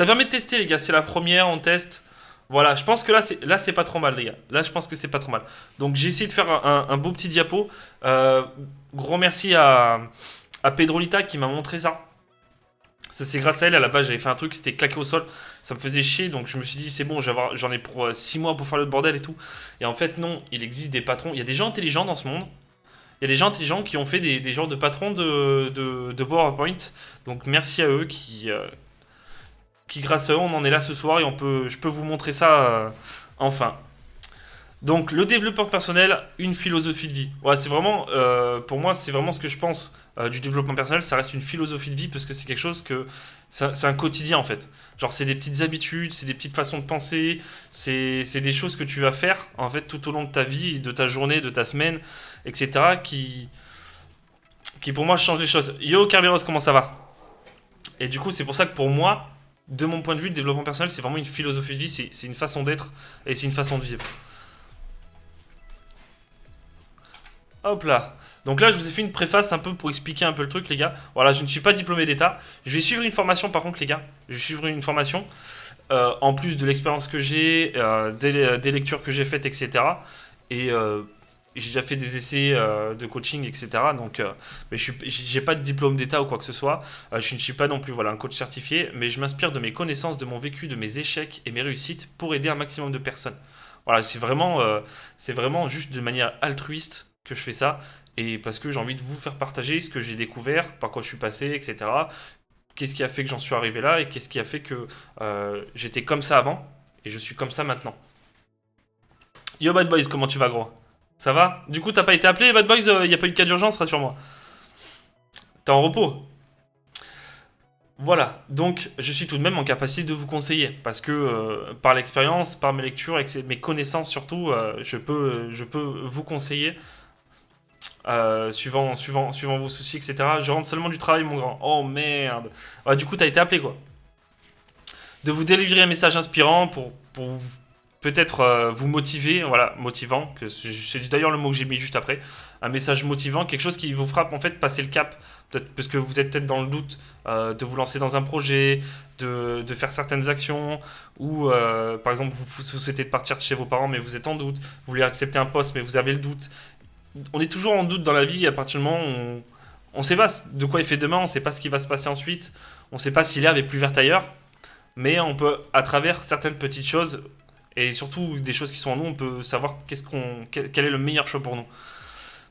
Ça permet de tester, les gars. C'est la première, on teste. Voilà, je pense que là c'est pas trop mal, les gars. Là, je pense que c'est pas trop mal. Donc, j'ai essayé de faire un beau petit diapo. Euh, Gros merci à Pedrolita qui m'a montré ça. Ça, c'est grâce à elle, à la base, j'avais fait un truc, c'était claqué au sol. Ça me faisait chier, donc je me suis dit, c'est bon, j'en ai pour 6 mois pour faire le bordel et tout. Et en fait, non, il existe des patrons. Il y a des gens intelligents dans ce monde. Il y a des gens intelligents qui ont fait des genres de patrons de PowerPoint. Donc merci à eux qui, grâce à eux, on en est là ce soir et je peux vous montrer ça enfin. Donc le développeur personnel, une philosophie de vie. Ouais, c'est vraiment, pour moi, c'est vraiment ce que je pense du développement personnel. Ça reste une philosophie de vie parce que c'est quelque chose que c'est un quotidien en fait. Genre c'est des petites habitudes, c'est des petites façons de penser, c'est des choses que tu vas faire en fait tout au long de ta vie, de ta journée, de ta semaine, etc. Qui pour moi changent les choses. Yo Carberos, comment ça va? Et du coup c'est pour ça que pour moi, de mon point de vue, le développement personnel c'est vraiment une philosophie de vie, c'est une façon d'être et c'est une façon de vivre. Hop là. Donc là, je vous ai fait une préface un peu pour expliquer un peu le truc, les gars. Voilà, je ne suis pas diplômé d'État. Je vais suivre une formation, par contre, les gars. Je vais suivre une formation. En plus de l'expérience que j'ai, des lectures que j'ai faites, etc. Et j'ai déjà fait des essais de coaching, etc. Donc, mais j'ai pas de diplôme d'État ou quoi que ce soit. Je ne suis pas non plus voilà, un coach certifié, mais je m'inspire de mes connaissances, de mon vécu, de mes échecs et mes réussites pour aider un maximum de personnes. Voilà, c'est vraiment juste de manière altruiste que je fais ça. Et parce que j'ai envie de vous faire partager ce que j'ai découvert, par quoi je suis passé, etc. Qu'est-ce qui a fait que j'en suis arrivé là et qu'est-ce qui a fait que j'étais comme ça avant et je suis comme ça maintenant. Yo Bad Boys, comment tu vas gros? Ça va? Du coup t'as pas été appelé Bad Boys, y a pas eu de cas d'urgence, rassure-moi. T'es en repos? Voilà, donc je suis tout de même en capacité de vous conseiller, parce que par l'expérience, par mes lectures et mes connaissances surtout, je peux vous conseiller suivant vos soucis, etc. Je rentre seulement du travail, mon grand. Oh merde. Ouais, du coup, t'as été appelé, quoi. De vous délivrer un message inspirant pour peut-être vous motiver, voilà, motivant, que c'est d'ailleurs le mot que j'ai mis juste après. Un message motivant, quelque chose qui vous frappe, en fait, passer le cap. Peut-être parce que vous êtes peut-être dans le doute de vous lancer dans un projet, de faire certaines actions, ou par exemple, vous souhaitez partir de chez vos parents, mais vous êtes en doute. Vous voulez accepter un poste, mais vous avez le doute. On est toujours en doute dans la vie à partir du moment où on sait pas de quoi il fait demain, on sait pas ce qui va se passer ensuite, on sait pas si l'herbe est plus verte ailleurs, mais on peut, à travers certaines petites choses, et surtout des choses qui sont en nous, on peut savoir quel est le meilleur choix pour nous.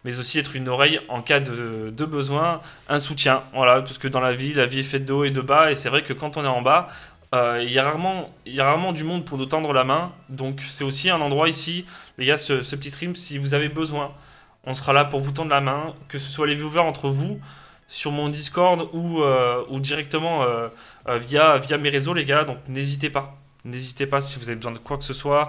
Mais aussi être une oreille en cas de besoin, un soutien. Voilà, parce que dans la vie est faite de haut et de bas, et c'est vrai que quand on est en bas, il y a rarement du monde pour nous tendre la main. Donc c'est aussi un endroit ici, les gars, ce petit stream, si vous avez besoin, on sera là pour vous tendre la main, que ce soit les viewers entre vous, sur mon Discord ou directement via mes réseaux, les gars. Donc n'hésitez pas. N'hésitez pas si vous avez besoin de quoi que ce soit,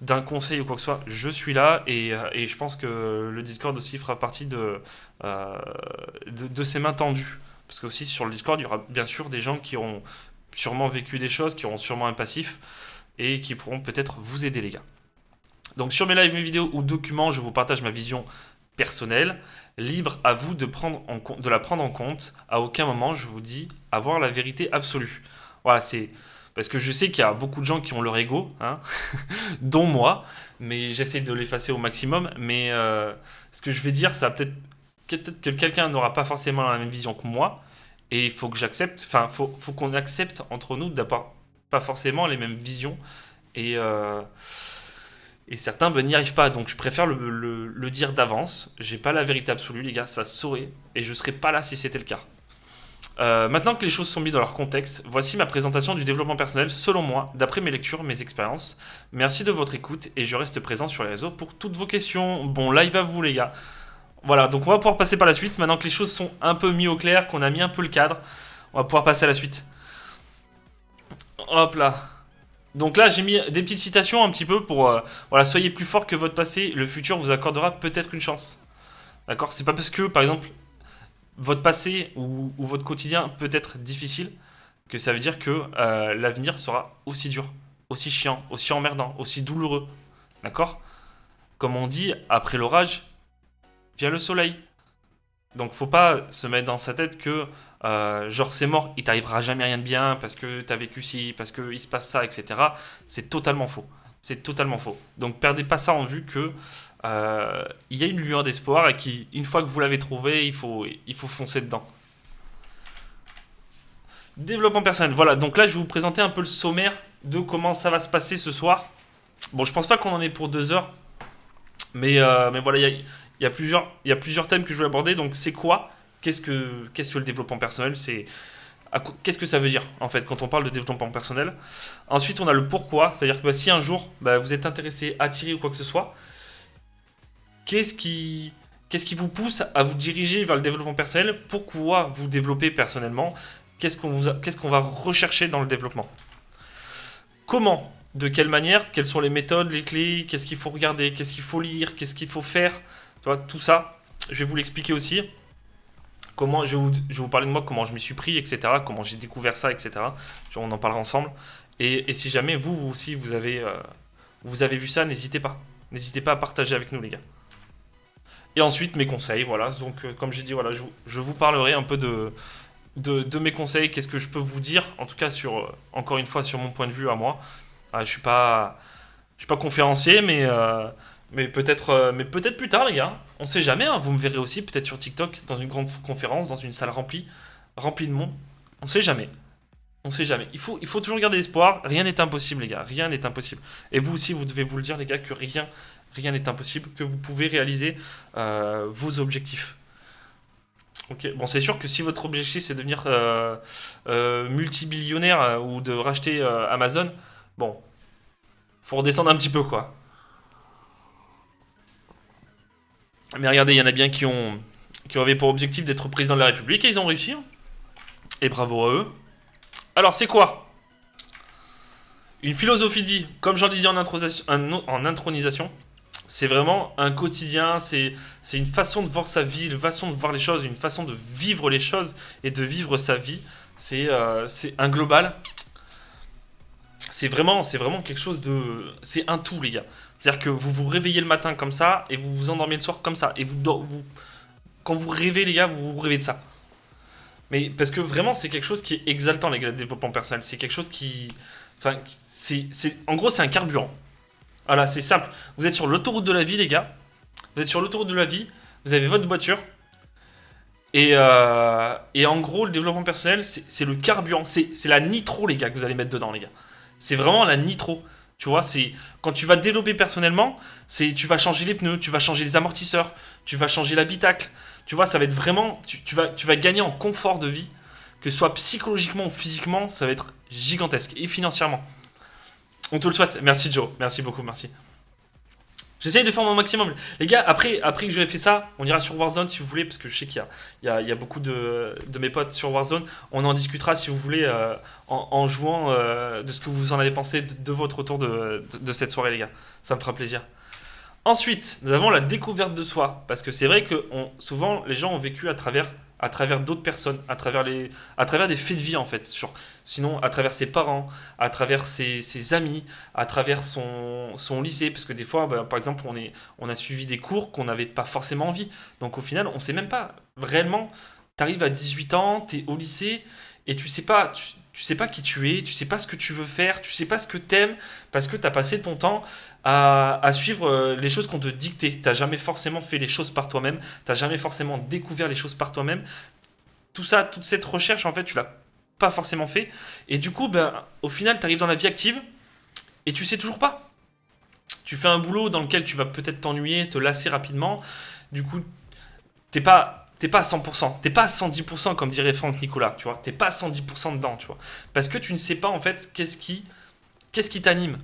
d'un conseil ou quoi que ce soit. Je suis là et je pense que le Discord aussi fera partie de ces mains tendues. Parce que aussi sur le Discord, il y aura bien sûr des gens qui auront sûrement vécu des choses, qui auront sûrement un passif et qui pourront peut-être vous aider, les gars. Donc sur mes lives, mes vidéos ou documents, je vous partage ma vision personnelle. Libre à vous de la prendre en compte. À aucun moment, je vous dis avoir la vérité absolue. Voilà, c'est parce que je sais qu'il y a beaucoup de gens qui ont leur ego, hein, dont moi, mais j'essaie de l'effacer au maximum. Mais ce que je vais dire, ça peut-être que quelqu'un n'aura pas forcément la même vision que moi, et il faut que j'accepte, enfin, faut qu'on accepte entre nous d'avoir pas forcément les mêmes visions, et et certains ben, n'y arrivent pas, donc je préfère le dire d'avance. J'ai pas la vérité absolue, les gars, ça se saurait, et je serais pas là si c'était le cas. Maintenant que les choses sont mises dans leur contexte, voici ma présentation du développement personnel selon moi, d'après mes lectures, mes expériences. Merci de votre écoute et je reste présent sur les réseaux pour toutes vos questions. Bon, live à vous les gars. Voilà, donc on va pouvoir passer par la suite. Maintenant que les choses sont un peu mises au clair, qu'on a mis un peu le cadre, on va pouvoir passer à la suite. Hop là. Donc là, j'ai mis des petites citations un petit peu pour... voilà, soyez plus fort que votre passé, le futur vous accordera peut-être une chance. D'accord? C'est pas parce que, par exemple, votre passé ou votre quotidien peut être difficile que ça veut dire que l'avenir sera aussi dur, aussi chiant, aussi emmerdant, aussi douloureux. D'accord? Comme on dit, après l'orage, vient le soleil. Donc faut pas se mettre dans sa tête que genre c'est mort, il t'arrivera jamais rien de bien parce que t'as vécu ci, parce qu'il se passe ça, etc. C'est totalement faux. C'est totalement faux. Donc perdez pas ça en vue que il y a une lueur d'espoir et qu'une fois que vous l'avez trouvé, il faut foncer dedans. Développement personnel. Voilà, donc là je vais vous présenter un peu le sommaire de comment ça va se passer ce soir. Bon, je pense pas qu'on en ait pour 2 heures, mais voilà, il y a plusieurs thèmes que je vais aborder. Donc c'est quoi? Qu'est-ce que le développement personnel? Qu'est-ce que ça veut dire en fait quand on parle de développement personnel? Ensuite, on a le pourquoi, c'est-à-dire que si un jour vous êtes intéressé, attiré ou quoi que ce soit, qu'est-ce qui, qu'est-ce qui vous pousse à vous diriger vers le développement personnel? Pourquoi vous développer personnellement? Qu'est-ce qu'on va rechercher dans le développement? Comment? De quelle manière? Quelles sont les méthodes, les clés? Qu'est-ce qu'il faut regarder? Qu'est-ce qu'il faut lire? Qu'est-ce qu'il faut faire? Tu vois, tout ça, je vais vous l'expliquer aussi. Comment, je vais vous parler de moi, comment je m'y suis pris, etc. Comment j'ai découvert ça, etc. On en parlera ensemble. Et si jamais vous aussi, vous avez vu ça, n'hésitez pas. N'hésitez pas à partager avec nous, les gars. Et ensuite, mes conseils, voilà. Donc, comme j'ai dit, voilà, je vous parlerai un peu de mes conseils, qu'est-ce que je peux vous dire, en tout cas, encore une fois, sur mon point de vue à moi. Je suis pas conférencier, mais peut-être plus tard, les gars. On sait jamais, hein, vous me verrez aussi, peut-être sur TikTok, dans une grande conférence, dans une salle remplie de monde. On sait jamais. On sait jamais. Il faut toujours garder espoir. Rien n'est impossible, les gars. Rien n'est impossible. Et vous aussi, vous devez vous le dire, les gars, que rien n'est impossible, que vous pouvez réaliser vos objectifs. Ok, bon, c'est sûr que si votre objectif c'est de devenir multibillionnaire ou de racheter Amazon, bon, faut redescendre un petit peu quoi. Mais regardez, il y en a bien qui avaient pour objectif d'être président de la République et ils ont réussi, hein. Et bravo à eux. Alors, c'est quoi? Une philosophie de vie, comme j'en disais en intronisation, c'est vraiment un quotidien, c'est une façon de voir sa vie, une façon de voir les choses, une façon de vivre les choses et de vivre sa vie. C'est un global. C'est vraiment quelque chose de. C'est un tout, les gars. C'est-à-dire que vous vous réveillez le matin comme ça et vous vous endormez le soir comme ça. Et quand vous rêvez, les gars, vous rêvez de ça. Mais parce que vraiment, c'est quelque chose qui est exaltant, les gars, le développement personnel. C'est quelque chose qui. Enfin, en gros, c'est un carburant. Voilà, c'est simple. Vous êtes sur l'autoroute de la vie, les gars. Vous êtes sur l'autoroute de la vie. Vous avez votre voiture. Et en gros, le développement personnel, c'est le carburant. C'est la nitro, les gars, que vous allez mettre dedans, les gars. C'est vraiment la nitro. Tu vois, c'est quand tu vas te développer personnellement, tu vas changer les pneus, tu vas changer les amortisseurs, tu vas changer l'habitacle. Tu vois, ça va être vraiment. Tu vas gagner en confort de vie, que ce soit psychologiquement ou physiquement, ça va être gigantesque. Et financièrement. On te le souhaite. Merci, Joe. Merci beaucoup, merci. J'essaye de faire mon maximum. Les gars, après que j'aurai fait ça, on ira sur Warzone si vous voulez, parce que je sais qu'il y a beaucoup de mes potes sur Warzone. On en discutera si vous voulez en jouant de ce que vous en avez pensé de votre retour de cette soirée, les gars. Ça me fera plaisir. Ensuite, nous avons la découverte de soi. Parce que c'est vrai que souvent, les gens ont vécu à travers d'autres personnes, à travers des faits de vie en fait. Sinon, à travers ses parents, à travers ses amis, à travers son lycée. Parce que des fois, par exemple, on a suivi des cours qu'on n'avait pas forcément envie. Donc au final, on sait même pas réellement. T'arrives à 18 ans, t'es au lycée, et tu sais pas qui tu es, tu sais pas ce que tu veux faire, tu sais pas ce que t'aimes, parce que t'as passé ton temps à suivre les choses qu'on te dictait. T'as jamais forcément fait les choses par toi-même, t'as jamais forcément découvert les choses par toi-même. Tout ça, toute cette recherche, en fait, tu l'as pas forcément fait. Et du coup, au final, t'arrives dans la vie active, et tu sais toujours pas. Tu fais un boulot dans lequel tu vas peut-être t'ennuyer, te lasser rapidement. Du coup, t'es pas à 100%, t'es pas à 110% comme dirait Franck Nicolas, tu vois. T'es pas à 110% dedans, tu vois. Parce que tu ne sais pas en fait qu'est-ce qui t'anime.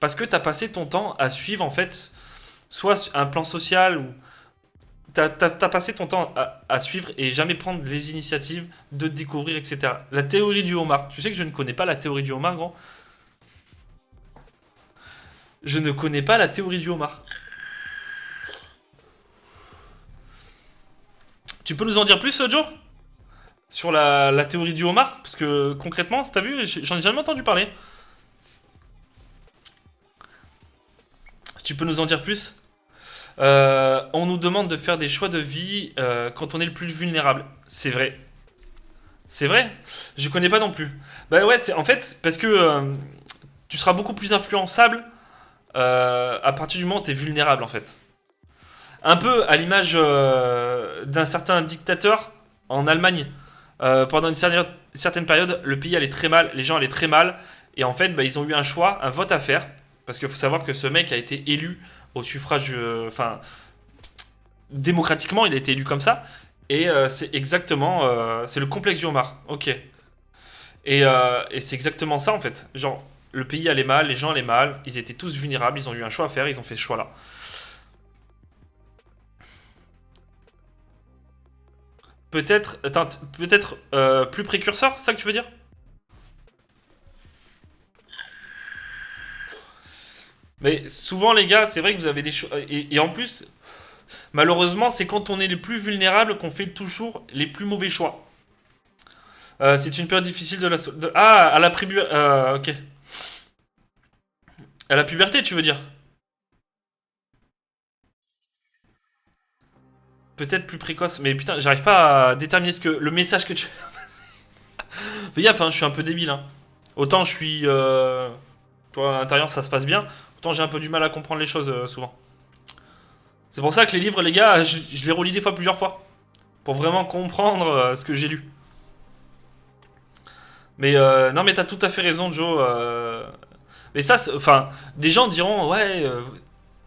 Parce que t'as passé ton temps à suivre en fait soit un plan social ou t'as passé ton temps à suivre et jamais prendre les initiatives de découvrir, etc. La théorie du homard. Tu sais que je ne connais pas la théorie du homard, gros. Je ne connais pas la théorie du homard. Tu peux nous en dire plus, Joe? Sur la théorie du homard? Parce que concrètement, t'as vu, j'en ai jamais entendu parler. Si tu peux nous en dire plus? On nous demande de faire des choix de vie quand on est le plus vulnérable. C'est vrai. C'est vrai? Je connais pas non plus. Bah ouais, c'est en fait parce que tu seras beaucoup plus influençable à partir du moment où tu es vulnérable en fait. Un peu à l'image d'un certain dictateur en Allemagne. Pendant une certaine période, le pays allait très mal, les gens allaient très mal, et en fait, bah, ils ont eu un choix, un vote à faire, parce qu'il faut savoir que ce mec a été élu au suffrage, enfin, démocratiquement, il a été élu comme ça, et c'est exactement, c'est le complexe du homard, ok. Et c'est exactement ça en fait, genre, le pays allait mal, les gens allaient mal, ils étaient tous vulnérables, ils ont eu un choix à faire, ils ont fait ce choix-là. Peut-être, attends, peut-être plus précurseur, c'est ça que tu veux dire? Mais souvent, les gars, c'est vrai que vous avez des choix. Et en plus, malheureusement, c'est quand on est les plus vulnérables qu'on fait toujours les plus mauvais choix. C'est une période difficile de la. Ah, à la ok. À la puberté, tu veux dire? Peut-être plus précoce. Mais putain, j'arrive pas à déterminer ce que le message que tu. Fais gaffe, hein, je suis un peu débile. Hein. Autant je suis. Tu vois, à l'intérieur, ça se passe bien. Autant j'ai un peu du mal à comprendre les choses souvent. C'est pour ça que les livres, les gars, je les relis des fois plusieurs fois. Pour vraiment comprendre ce que j'ai lu. Mais non, mais t'as tout à fait raison, Joe. Mais ça, enfin, des gens diront, ouais,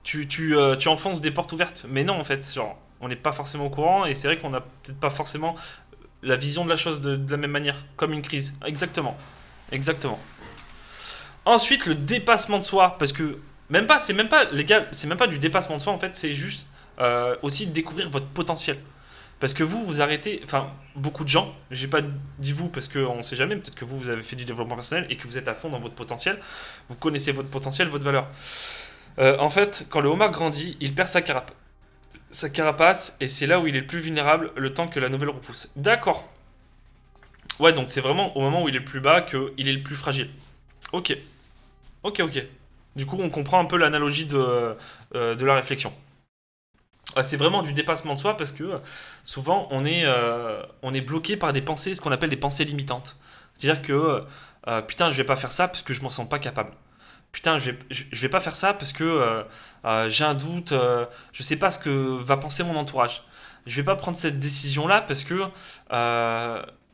tu enfonces des portes ouvertes. Mais non, en fait, genre, on n'est pas forcément au courant et c'est vrai qu'on n'a peut-être pas forcément la vision de la chose de la même manière, comme une crise. Exactement, exactement. Ensuite, le dépassement de soi, parce que même pas, c'est même pas, les gars, c'est même pas du dépassement de soi en fait, c'est juste aussi de découvrir votre potentiel. Parce que vous arrêtez, enfin, beaucoup de gens, j'ai pas dit vous parce qu'on sait jamais, peut-être que vous avez fait du développement personnel et que vous êtes à fond dans votre potentiel, vous connaissez votre potentiel, votre valeur. En fait, quand le homard grandit, il perd sa carapace et c'est là où il est le plus vulnérable le temps que la nouvelle repousse. D'accord. Ouais, donc c'est vraiment au moment où il est le plus bas qu'il est le plus fragile. Ok, ok. Du coup, on comprend un peu l'analogie de la réflexion. C'est vraiment du dépassement de soi parce que souvent on est bloqué par des pensées, ce qu'on appelle des pensées limitantes. C'est-à-dire que putain, je vais pas faire ça parce que je m'en sens pas capable. Putain, je vais pas faire ça parce que j'ai un doute, je sais pas ce que va penser mon entourage. Je vais pas prendre cette décision-là parce que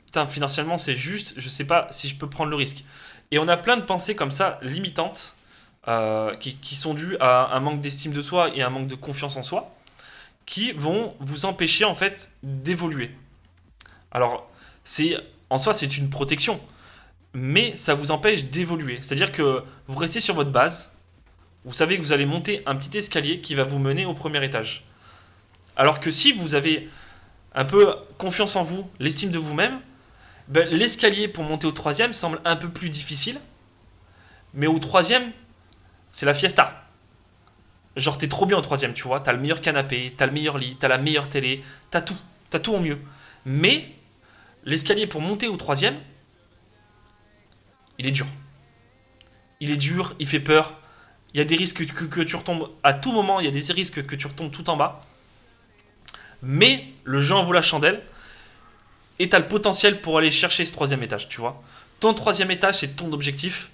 putain, financièrement c'est juste, je sais pas si je peux prendre le risque. Et on a plein de pensées comme ça limitantes qui sont dues à un manque d'estime de soi et un manque de confiance en soi qui vont vous empêcher en fait d'évoluer. Alors, c'est en soi c'est une protection, mais ça vous empêche d'évoluer. C'est-à-dire que vous restez sur votre base, vous savez que vous allez monter un petit escalier qui va vous mener au premier étage. Alors que si vous avez un peu confiance en vous, l'estime de vous-même, ben, l'escalier pour monter au troisième semble un peu plus difficile, mais au troisième, c'est la fiesta. Genre t'es trop bien au troisième, tu vois, t'as le meilleur canapé, t'as le meilleur lit, t'as la meilleure télé, t'as tout en mieux. Mais l'escalier pour monter au troisième, il est dur. Il est dur, il fait peur. Il y a des risques que tu retombes à tout moment, il y a des risques que tu retombes tout en bas. Mais le jeu en vaut la chandelle et t'as le potentiel pour aller chercher ce troisième étage, tu vois. Ton troisième étage, c'est ton objectif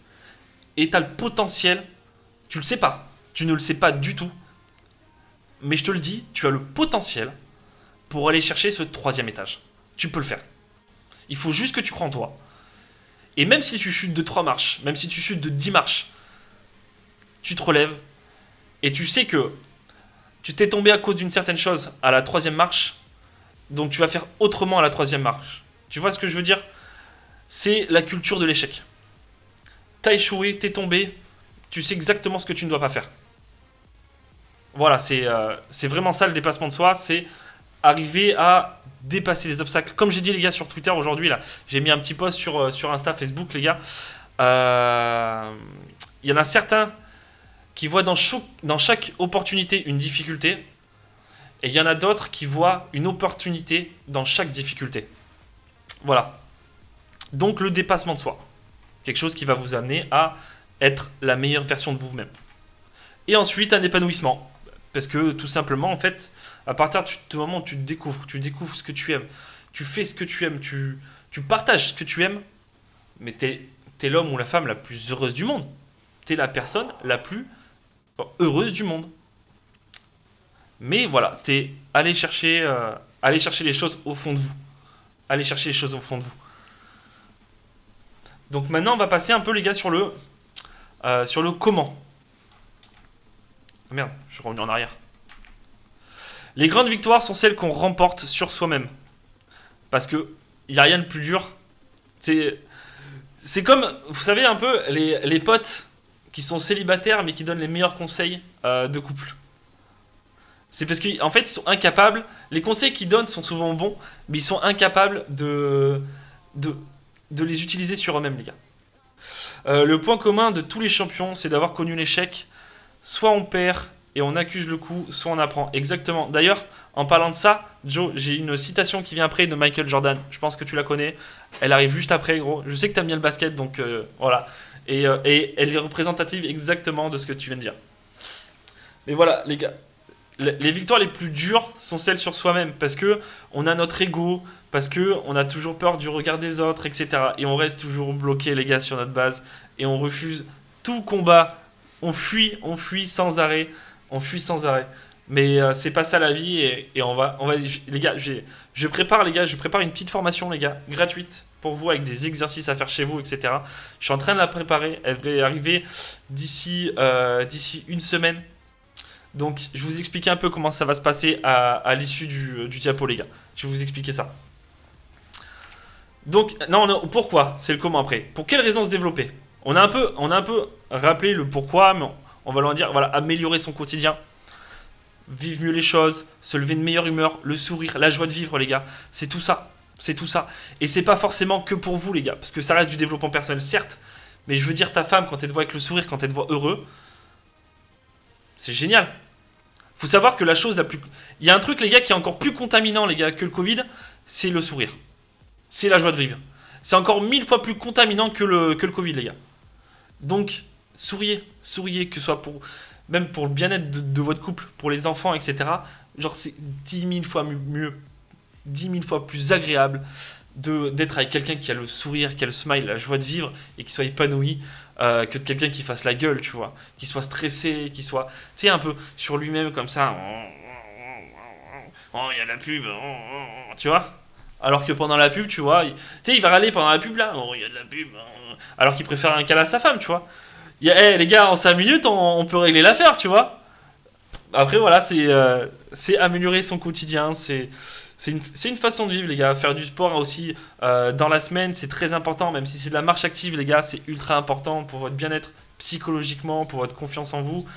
et t'as le potentiel, tu le sais pas, tu ne le sais pas du tout, mais je te le dis, tu as le potentiel pour aller chercher ce troisième étage. Tu peux le faire. Il faut juste que tu crois en toi. Et même si tu chutes de 3 marches, même si tu chutes de 10 marches, tu te relèves et tu sais que tu t'es tombé à cause d'une certaine chose à la troisième marche, donc tu vas faire autrement à la troisième marche. Tu vois ce que je veux dire? C'est la culture de l'échec. T'as échoué, t'es tombé, tu sais exactement ce que tu ne dois pas faire. Voilà, c'est vraiment ça le dépassement de soi, c'est arriver à dépasser les obstacles. Comme j'ai dit les gars sur Twitter aujourd'hui, là, j'ai mis un petit post sur Insta, Facebook, les gars. Il y en a certains qui voient dans chaque opportunité une difficulté, et il y en a d'autres qui voient une opportunité dans chaque difficulté. Voilà. Donc le dépassement de soi. Quelque chose qui va vous amener à être la meilleure version de vous-même. Et ensuite un épanouissement. Parce que tout simplement, en fait, à partir du moment où tu découvres ce que tu aimes, tu fais ce que tu aimes, tu Tu partages ce que tu aimes, mais t'es l'homme ou la femme la plus heureuse du monde. T'es la personne la plus heureuse du monde. Mais voilà, c'était aller chercher les choses au fond de vous. Aller chercher les choses au fond de vous. Donc maintenant, on va passer un peu, les gars, sur le comment. Merde, je suis revenu en arrière. Les grandes victoires sont celles qu'on remporte sur soi-même. Parce que il n'y a rien de plus dur. C'est comme, vous savez, un peu les potes qui sont célibataires mais qui donnent les meilleurs conseils de couple. C'est parce qu'en fait, ils sont incapables. Les conseils qu'ils donnent sont souvent bons, mais ils sont incapables de, de les utiliser sur eux-mêmes, les gars. Le point commun de tous les champions, c'est d'avoir connu l'échec. Soit on perd et on accuse le coup, soit on apprend. Exactement. D'ailleurs, en parlant de ça, Joe, j'ai une citation qui vient après de Michael Jordan. Je pense que tu la connais. Elle arrive juste après, gros. Je sais que t'aimes bien le basket, donc voilà. Et elle est représentative exactement de ce que tu viens de dire. Mais voilà, les gars. Les victoires les plus dures sont celles sur soi-même parce que on a notre ego, parce que on a toujours peur du regard des autres, etc. Et on reste toujours bloqué, les gars, sur notre base et on refuse tout combat. On fuit sans arrêt, on fuit sans arrêt. Mais c'est pas ça la vie et les gars, je prépare une petite formation, les gars, gratuite pour vous avec des exercices à faire chez vous, etc. Je suis en train de la préparer, elle devrait arriver d'ici une semaine. Donc, je vais vous expliquer un peu comment ça va se passer à l'issue du diapo, les gars. Je vais vous expliquer ça. Donc, non, pourquoi? C'est le comment après. Pour quelles raisons se développer? On a un peu rappelé le pourquoi, mais on va leur dire, voilà, améliorer son quotidien, vivre mieux les choses, se lever de meilleure humeur, le sourire, la joie de vivre, les gars. C'est tout ça. C'est tout ça. Et c'est pas forcément que pour vous, les gars, parce que ça reste du développement personnel, certes. Mais je veux dire, ta femme, quand elle te voit avec le sourire, quand elle te voit heureux, c'est génial. Faut savoir que la chose la plus... Il y a un truc, les gars, qui est encore plus contaminant, les gars, que le Covid, c'est le sourire. C'est la joie de vivre. C'est encore 1000 fois plus contaminant que le Covid, les gars. Donc, souriez, que ce soit même pour le bien-être de votre couple, pour les enfants, etc. Genre, c'est 10 000 fois mieux, 10 000 fois plus agréable d'être avec quelqu'un qui a le sourire, qui a le smile, la joie de vivre et qui soit épanoui que de quelqu'un qui fasse la gueule, tu vois, qui soit stressé, qui soit, tu sais, un peu sur lui-même comme ça. Oh, il y a la pub, tu vois. Alors que pendant la pub, tu vois, tu sais, il va râler pendant la pub là. Oh, il y a de la pub. Alors qu'il préfère un câlin à sa femme, tu vois. Les gars, en 5 minutes, on peut régler l'affaire, tu vois. Après, voilà, c'est améliorer son quotidien, c'est une façon de vivre, les gars. Faire du sport aussi dans la semaine, c'est très important. Même si c'est de la marche active, les gars, c'est ultra important pour votre bien-être psychologiquement, pour votre confiance en vous.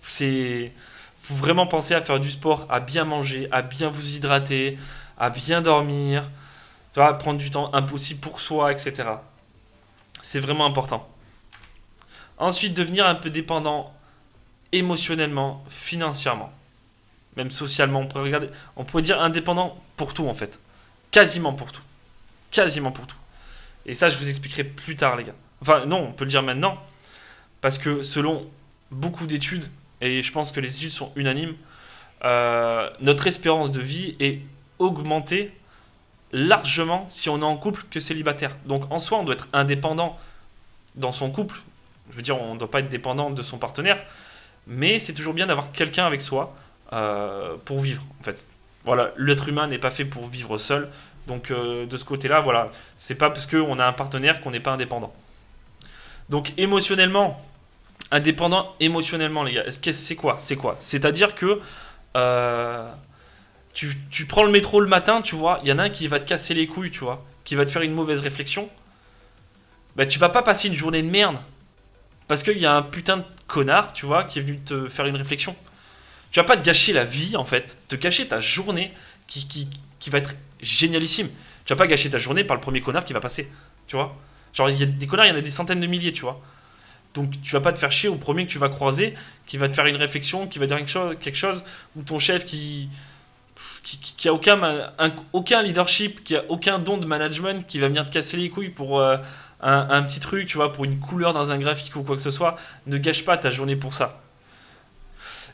Faut vraiment penser à faire du sport, à bien manger, à bien vous hydrater, à bien dormir. Tu vois, prendre du temps impossible pour soi, etc. C'est vraiment important. Ensuite, devenir un peu dépendant émotionnellement, financièrement. Même socialement, on pourrait dire indépendant pour tout en fait. Quasiment pour tout. Quasiment pour tout. Et ça, je vous expliquerai plus tard, les gars. Enfin, non, on peut le dire maintenant. Parce que selon beaucoup d'études, et je pense que les études sont unanimes, notre espérance de vie est augmentée largement si on est en couple que célibataire. Donc en soi, on doit être indépendant dans son couple. Je veux dire, on ne doit pas être dépendant de son partenaire. Mais c'est toujours bien d'avoir quelqu'un avec soi pour vivre, en fait. Voilà, l'être humain n'est pas fait pour vivre seul. Donc de ce côté-là, voilà, c'est pas parce qu'on a un partenaire qu'on n'est pas indépendant. Donc émotionnellement, indépendant émotionnellement, les gars, c'est quoi? C'est-à-dire que tu prends le métro le matin, tu vois, il y en a un qui va te casser les couilles, tu vois, qui va te faire une mauvaise réflexion. Bah tu vas pas passer une journée de merde parce qu'il y a un putain de connard, tu vois, qui est venu te faire une réflexion. Tu vas pas te gâcher la vie, en fait, te gâcher ta journée qui va être génialissime. Tu vas pas gâcher ta journée par le premier connard qui va passer, tu vois. Genre, il y a des connards, il y en a des centaines de milliers, tu vois. Donc, tu vas pas te faire chier au premier que tu vas croiser, qui va te faire une réflexion, qui va dire quelque chose ou ton chef qui a aucun leadership, qui a aucun don de management, qui va venir te casser les couilles pour un petit truc, tu vois, pour une couleur dans un graphique ou quoi que ce soit. Ne gâche pas ta journée pour ça.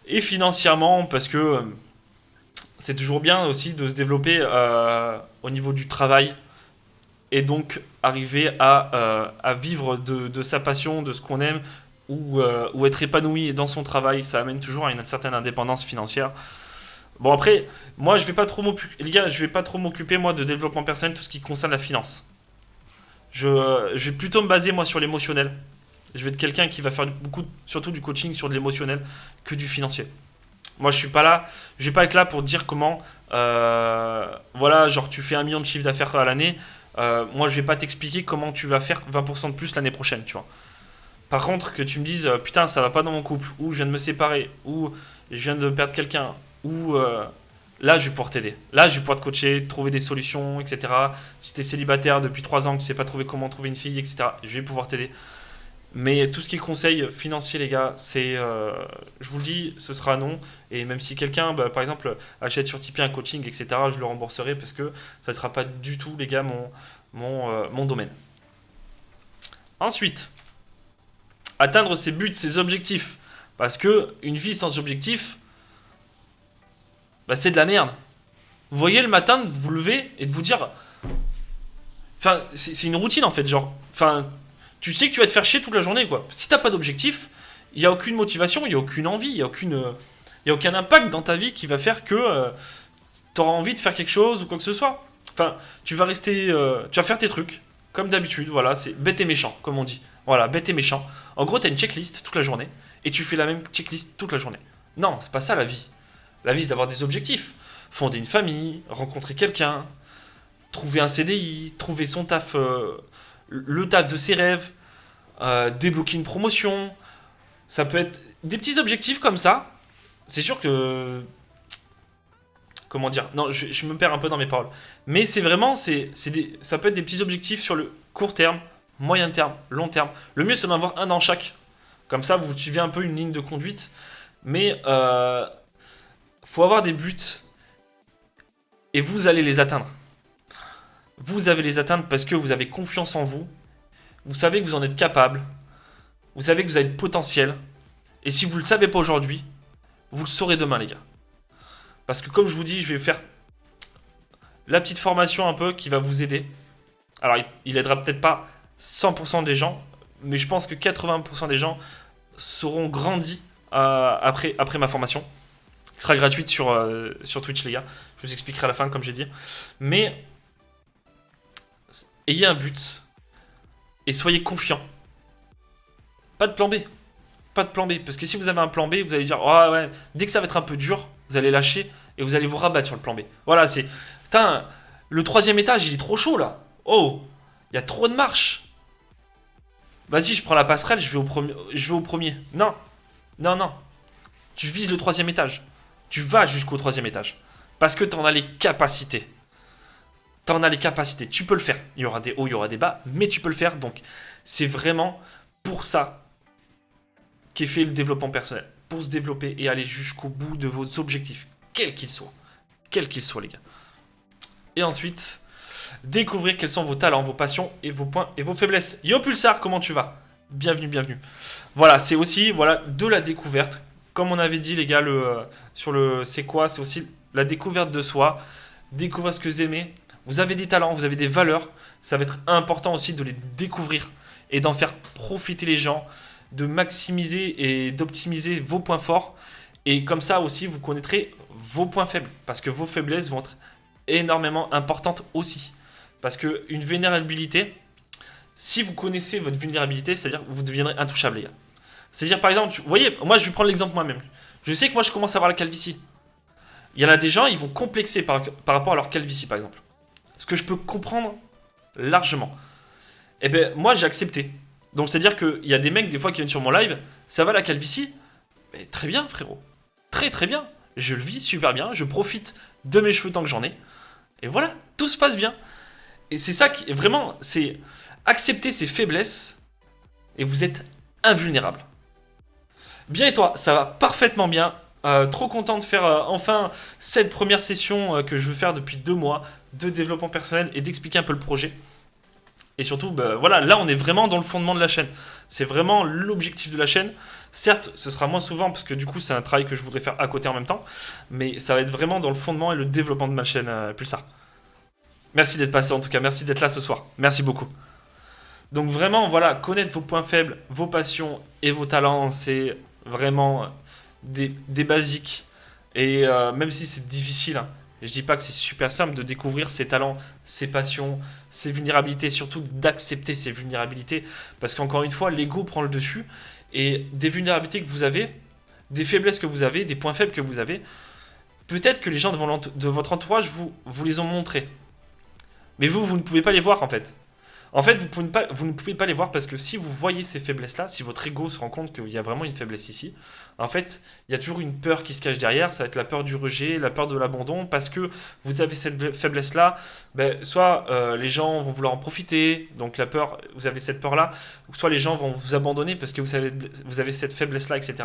Et financièrement, parce que c'est toujours bien aussi de se développer au niveau du travail. et donc arriver à vivre de sa passion, de ce qu'on aime, ou être épanoui dans son travail, ça amène toujours à une certaine indépendance financière. Bon après, moi je vais pas trop m'occuper, les gars, je vais pas trop m'occuper moi de développement personnel, tout ce qui concerne la finance. Je vais plutôt me baser moi sur l'émotionnel. Je vais être quelqu'un qui va faire beaucoup, surtout du coaching sur de l'émotionnel que du financier. Moi, je suis pas là, je vais pas être là pour dire comment, voilà, genre tu fais 1 million de chiffre d'affaires à l'année. Moi, je vais pas t'expliquer comment tu vas faire 20% de plus l'année prochaine, tu vois. Par contre, que tu me dises, putain, ça va pas dans mon couple, ou je viens de me séparer, ou je viens de perdre quelqu'un, ou là, je vais pouvoir t'aider. Là, je vais pouvoir te coacher, trouver des solutions, etc. Si t'es célibataire depuis 3 ans, que tu sais pas trouver comment trouver une fille, etc., je vais pouvoir t'aider. Mais tout ce qui est conseil financier, les gars, je vous le dis, ce sera non. Et même si quelqu'un, bah, par exemple, achète sur Tipeee un coaching, etc., je le rembourserai parce que ça ne sera pas du tout, les gars, mon domaine. Ensuite, atteindre ses buts, ses objectifs. Parce que une vie sans objectif, bah, c'est de la merde. Vous voyez le matin de vous lever et de vous dire. Enfin, c'est une routine en fait, genre. Enfin, tu sais que tu vas te faire chier toute la journée, quoi. Si t'as pas d'objectif, il n'y a aucune motivation, il n'y a aucune envie, il y a aucun impact dans ta vie qui va faire que tu auras envie de faire quelque chose ou quoi que ce soit. Enfin, tu vas rester, tu vas faire tes trucs, comme d'habitude, voilà, c'est bête et méchant, comme on dit. Voilà, bête et méchant. En gros, tu as une checklist toute la journée, et tu fais la même checklist toute la journée. Non, c'est pas ça la vie. La vie, c'est d'avoir des objectifs. Fonder une famille, rencontrer quelqu'un, trouver un CDI, trouver son taf, le taf de ses rêves, débloquer une promotion. Ça peut être des petits objectifs comme ça. C'est sûr que. Comment dire? Non, je me perds un peu dans mes paroles. Mais c'est vraiment. Ça peut être des petits objectifs sur le court terme, moyen terme, long terme. Le mieux, c'est d'en avoir un dans chaque. Comme ça, vous suivez un peu une ligne de conduite. Mais faut avoir des buts. Et vous allez les atteindre. Vous allez les atteindre parce que vous avez confiance en vous. Vous savez que vous en êtes capable. Vous savez que vous avez le potentiel. Et si vous ne le savez pas aujourd'hui, vous le saurez demain, les gars. Parce que comme je vous dis, je vais faire la petite formation un peu qui va vous aider. Alors, il aidera peut-être pas 100% des gens, mais je pense que 80% des gens seront grandis après ma formation. Qui sera gratuite sur Twitch, les gars. Je vous expliquerai à la fin, comme j'ai dit. Mais ayez un but et soyez confiant. Pas de plan B. Pas de plan B. Parce que si vous avez un plan B, vous allez dire, oh ouais, dès que ça va être un peu dur, vous allez lâcher et vous allez vous rabattre sur le plan B. Voilà, c'est. Putain, le 3e étage, il est trop chaud là. Oh, il y a trop de marches. Vas-y, je prends la passerelle, je vais au premier. Non, non, non. Tu vises le 3e étage. Tu vas jusqu'au 3e étage. Parce que tu en as les capacités. T'en as les capacités. Tu peux le faire. Il y aura des hauts, il y aura des bas, mais tu peux le faire. Donc, c'est vraiment pour ça qu'est fait le développement personnel. Pour se développer et aller jusqu'au bout de vos objectifs, quels qu'ils soient. Quels qu'ils soient, les gars. Et ensuite, découvrir quels sont vos talents, vos passions et vos points et vos faiblesses. Yo Pulsar, comment tu vas? Bienvenue, bienvenue. Voilà, c'est aussi de la découverte. Comme on avait dit, les gars, sur le c'est quoi? C'est aussi la découverte de soi. Découvrir ce que vous aimez. Vous avez des talents, vous avez des valeurs. Ça va être important aussi de les découvrir et d'en faire profiter les gens, de maximiser et d'optimiser vos points forts. Et comme ça aussi, vous connaîtrez vos points faibles. Parce que vos faiblesses vont être énormément importantes aussi. Parce qu'une vulnérabilité, si vous connaissez votre vulnérabilité, c'est-à-dire que vous deviendrez intouchable, les gars. C'est-à-dire, par exemple, vous voyez, moi je vais prendre l'exemple moi-même. Je sais que moi je commence à avoir la calvitie. Il y en a des gens, ils vont complexer par rapport à leur calvitie, par exemple. Ce que je peux comprendre largement. Eh bien, moi j'ai accepté. Donc c'est-à-dire qu'il y a des mecs des fois qui viennent sur mon live, ça va la calvitie? Mais très bien frérot, très très bien. Je le vis super bien, je profite de mes cheveux tant que j'en ai. Et voilà, tout se passe bien. Et c'est ça qui est vraiment, c'est accepter ses faiblesses et vous êtes invulnérable. Bien et toi, ça va parfaitement bien. Trop content de faire enfin cette première session que je veux faire depuis 2 mois de développement personnel et d'expliquer un peu le projet. Et surtout, bah, voilà, là on est vraiment dans le fondement de la chaîne. C'est vraiment l'objectif de la chaîne. Certes, ce sera moins souvent parce que du coup c'est un travail que je voudrais faire à côté en même temps. Mais ça va être vraiment dans le fondement et le développement de ma chaîne Pulsar. Merci d'être passé en tout cas, merci d'être là ce soir. Merci beaucoup. Donc vraiment, voilà, connaître vos points faibles, vos passions et vos talents, c'est vraiment des basiques. Et même si c'est difficile, hein, je dis pas que c'est super simple de découvrir ses talents, ses passions, ses vulnérabilités, surtout d'accepter ses vulnérabilités. Parce qu'encore une fois, l'ego prend le dessus. Et des vulnérabilités que vous avez, des faiblesses que vous avez, des points faibles que vous avez, peut-être que les gens de votre entourage vous les ont montrés. Mais vous ne pouvez pas les voir en fait. En fait, vous ne pouvez pas les voir parce que si vous voyez ces faiblesses-là, si votre ego se rend compte qu'il y a vraiment une faiblesse ici, en fait, il y a toujours une peur qui se cache derrière. Ça va être la peur du rejet, la peur de l'abandon, parce que vous avez cette faiblesse-là. Ben, soit les gens vont vouloir en profiter, donc la peur, vous avez cette peur-là, ou soit les gens vont vous abandonner parce que vous avez cette faiblesse-là, etc.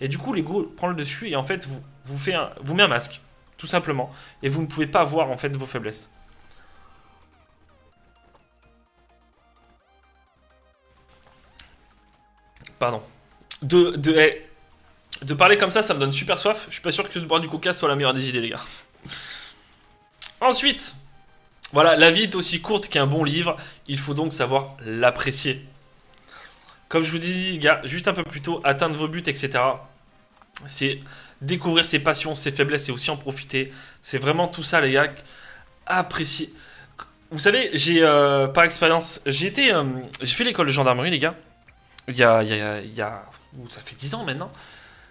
Et du coup, l'ego prend le dessus et en fait, vous met un masque, tout simplement, et vous ne pouvez pas voir en fait vos faiblesses. Pardon. De parler comme ça me donne super soif. Je suis pas sûr que de boire du coca soit la meilleure des idées, les gars. Ensuite, voilà, la vie est aussi courte qu'un bon livre. Il faut donc savoir l'apprécier. Comme je vous dis, les gars, juste un peu plus tôt, atteindre vos buts, etc. C'est découvrir ses passions, ses faiblesses et aussi en profiter. C'est vraiment tout ça, les gars. Apprécier. Vous savez, par expérience, j'ai fait l'école de gendarmerie, les gars. Ça fait 10 ans maintenant.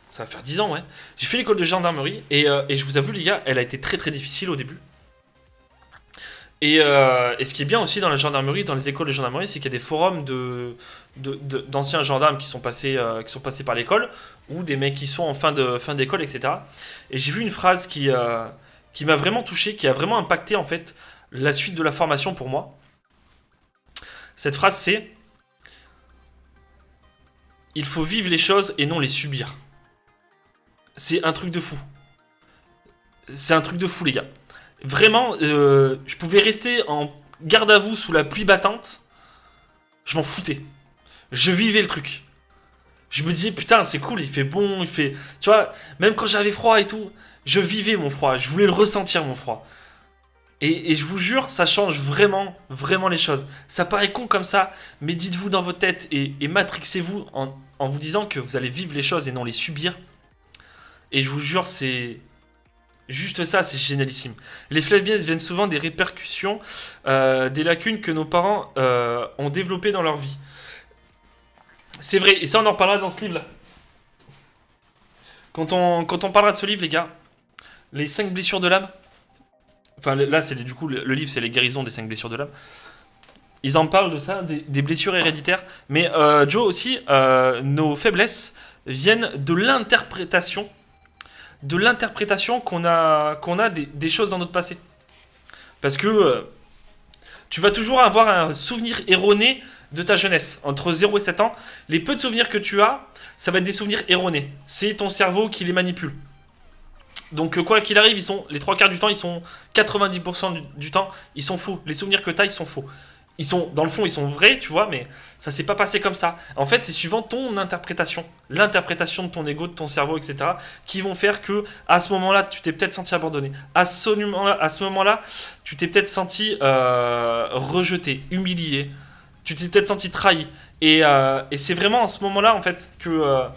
Ça va faire 10 ans, ouais. J'ai fait l'école de gendarmerie et je vous avoue, les gars, elle a été très très difficile au début. Et ce qui est bien aussi dans la gendarmerie, dans les écoles de gendarmerie, c'est qu'il y a des forums d'anciens gendarmes qui sont passés par l'école ou des mecs qui sont en fin d'école, etc. Et j'ai vu une phrase qui m'a vraiment touché, qui a vraiment impacté en fait la suite de la formation pour moi. Cette phrase, c'est: il faut vivre les choses et non les subir. C'est un truc de fou. C'est un truc de fou, les gars. Vraiment, je pouvais rester en garde à vous sous la pluie battante. Je m'en foutais. Je vivais le truc. Je me disais, putain, c'est cool, il fait bon, il fait. Tu vois, même quand j'avais froid et tout, je vivais mon froid. Je voulais le ressentir, mon froid. Et je vous jure, ça change vraiment, vraiment les choses. Ça paraît con comme ça, mais dites-vous dans votre tête et matrixez-vous en vous disant que vous allez vivre les choses et non les subir. Et je vous jure, c'est juste ça, c'est génialissime. Les faiblesses viennent souvent des répercussions, des lacunes que nos parents ont développées dans leur vie. C'est vrai, et ça on en reparlera dans ce livre-là. Quand on parlera de ce livre, les gars, les 5 blessures de l'âme, enfin là c'est du coup le livre c'est les guérisons des 5 blessures de l'âme. Ils en parlent de ça, des blessures héréditaires. Mais Joe aussi, nos faiblesses viennent de l'interprétation qu'on a des choses dans notre passé. Parce que tu vas toujours avoir un souvenir erroné de ta jeunesse. Entre 0 et 7 ans, les peu de souvenirs que tu as, ça va être des souvenirs erronés. C'est ton cerveau qui les manipule. Donc quoi qu'il arrive, les 3 quarts du temps, ils sont 90% du temps, ils sont faux. Les souvenirs que tu as, ils sont faux. Dans le fond, ils sont vrais, tu vois, mais ça s'est pas passé comme ça. En fait, c'est suivant ton interprétation, l'interprétation de ton ego, de ton cerveau, etc., qui vont faire que, à ce moment-là, tu t'es peut-être senti abandonné. À ce moment-là, tu t'es peut-être senti rejeté, humilié. Tu t'es peut-être senti trahi. Et c'est vraiment à ce moment-là, en fait, que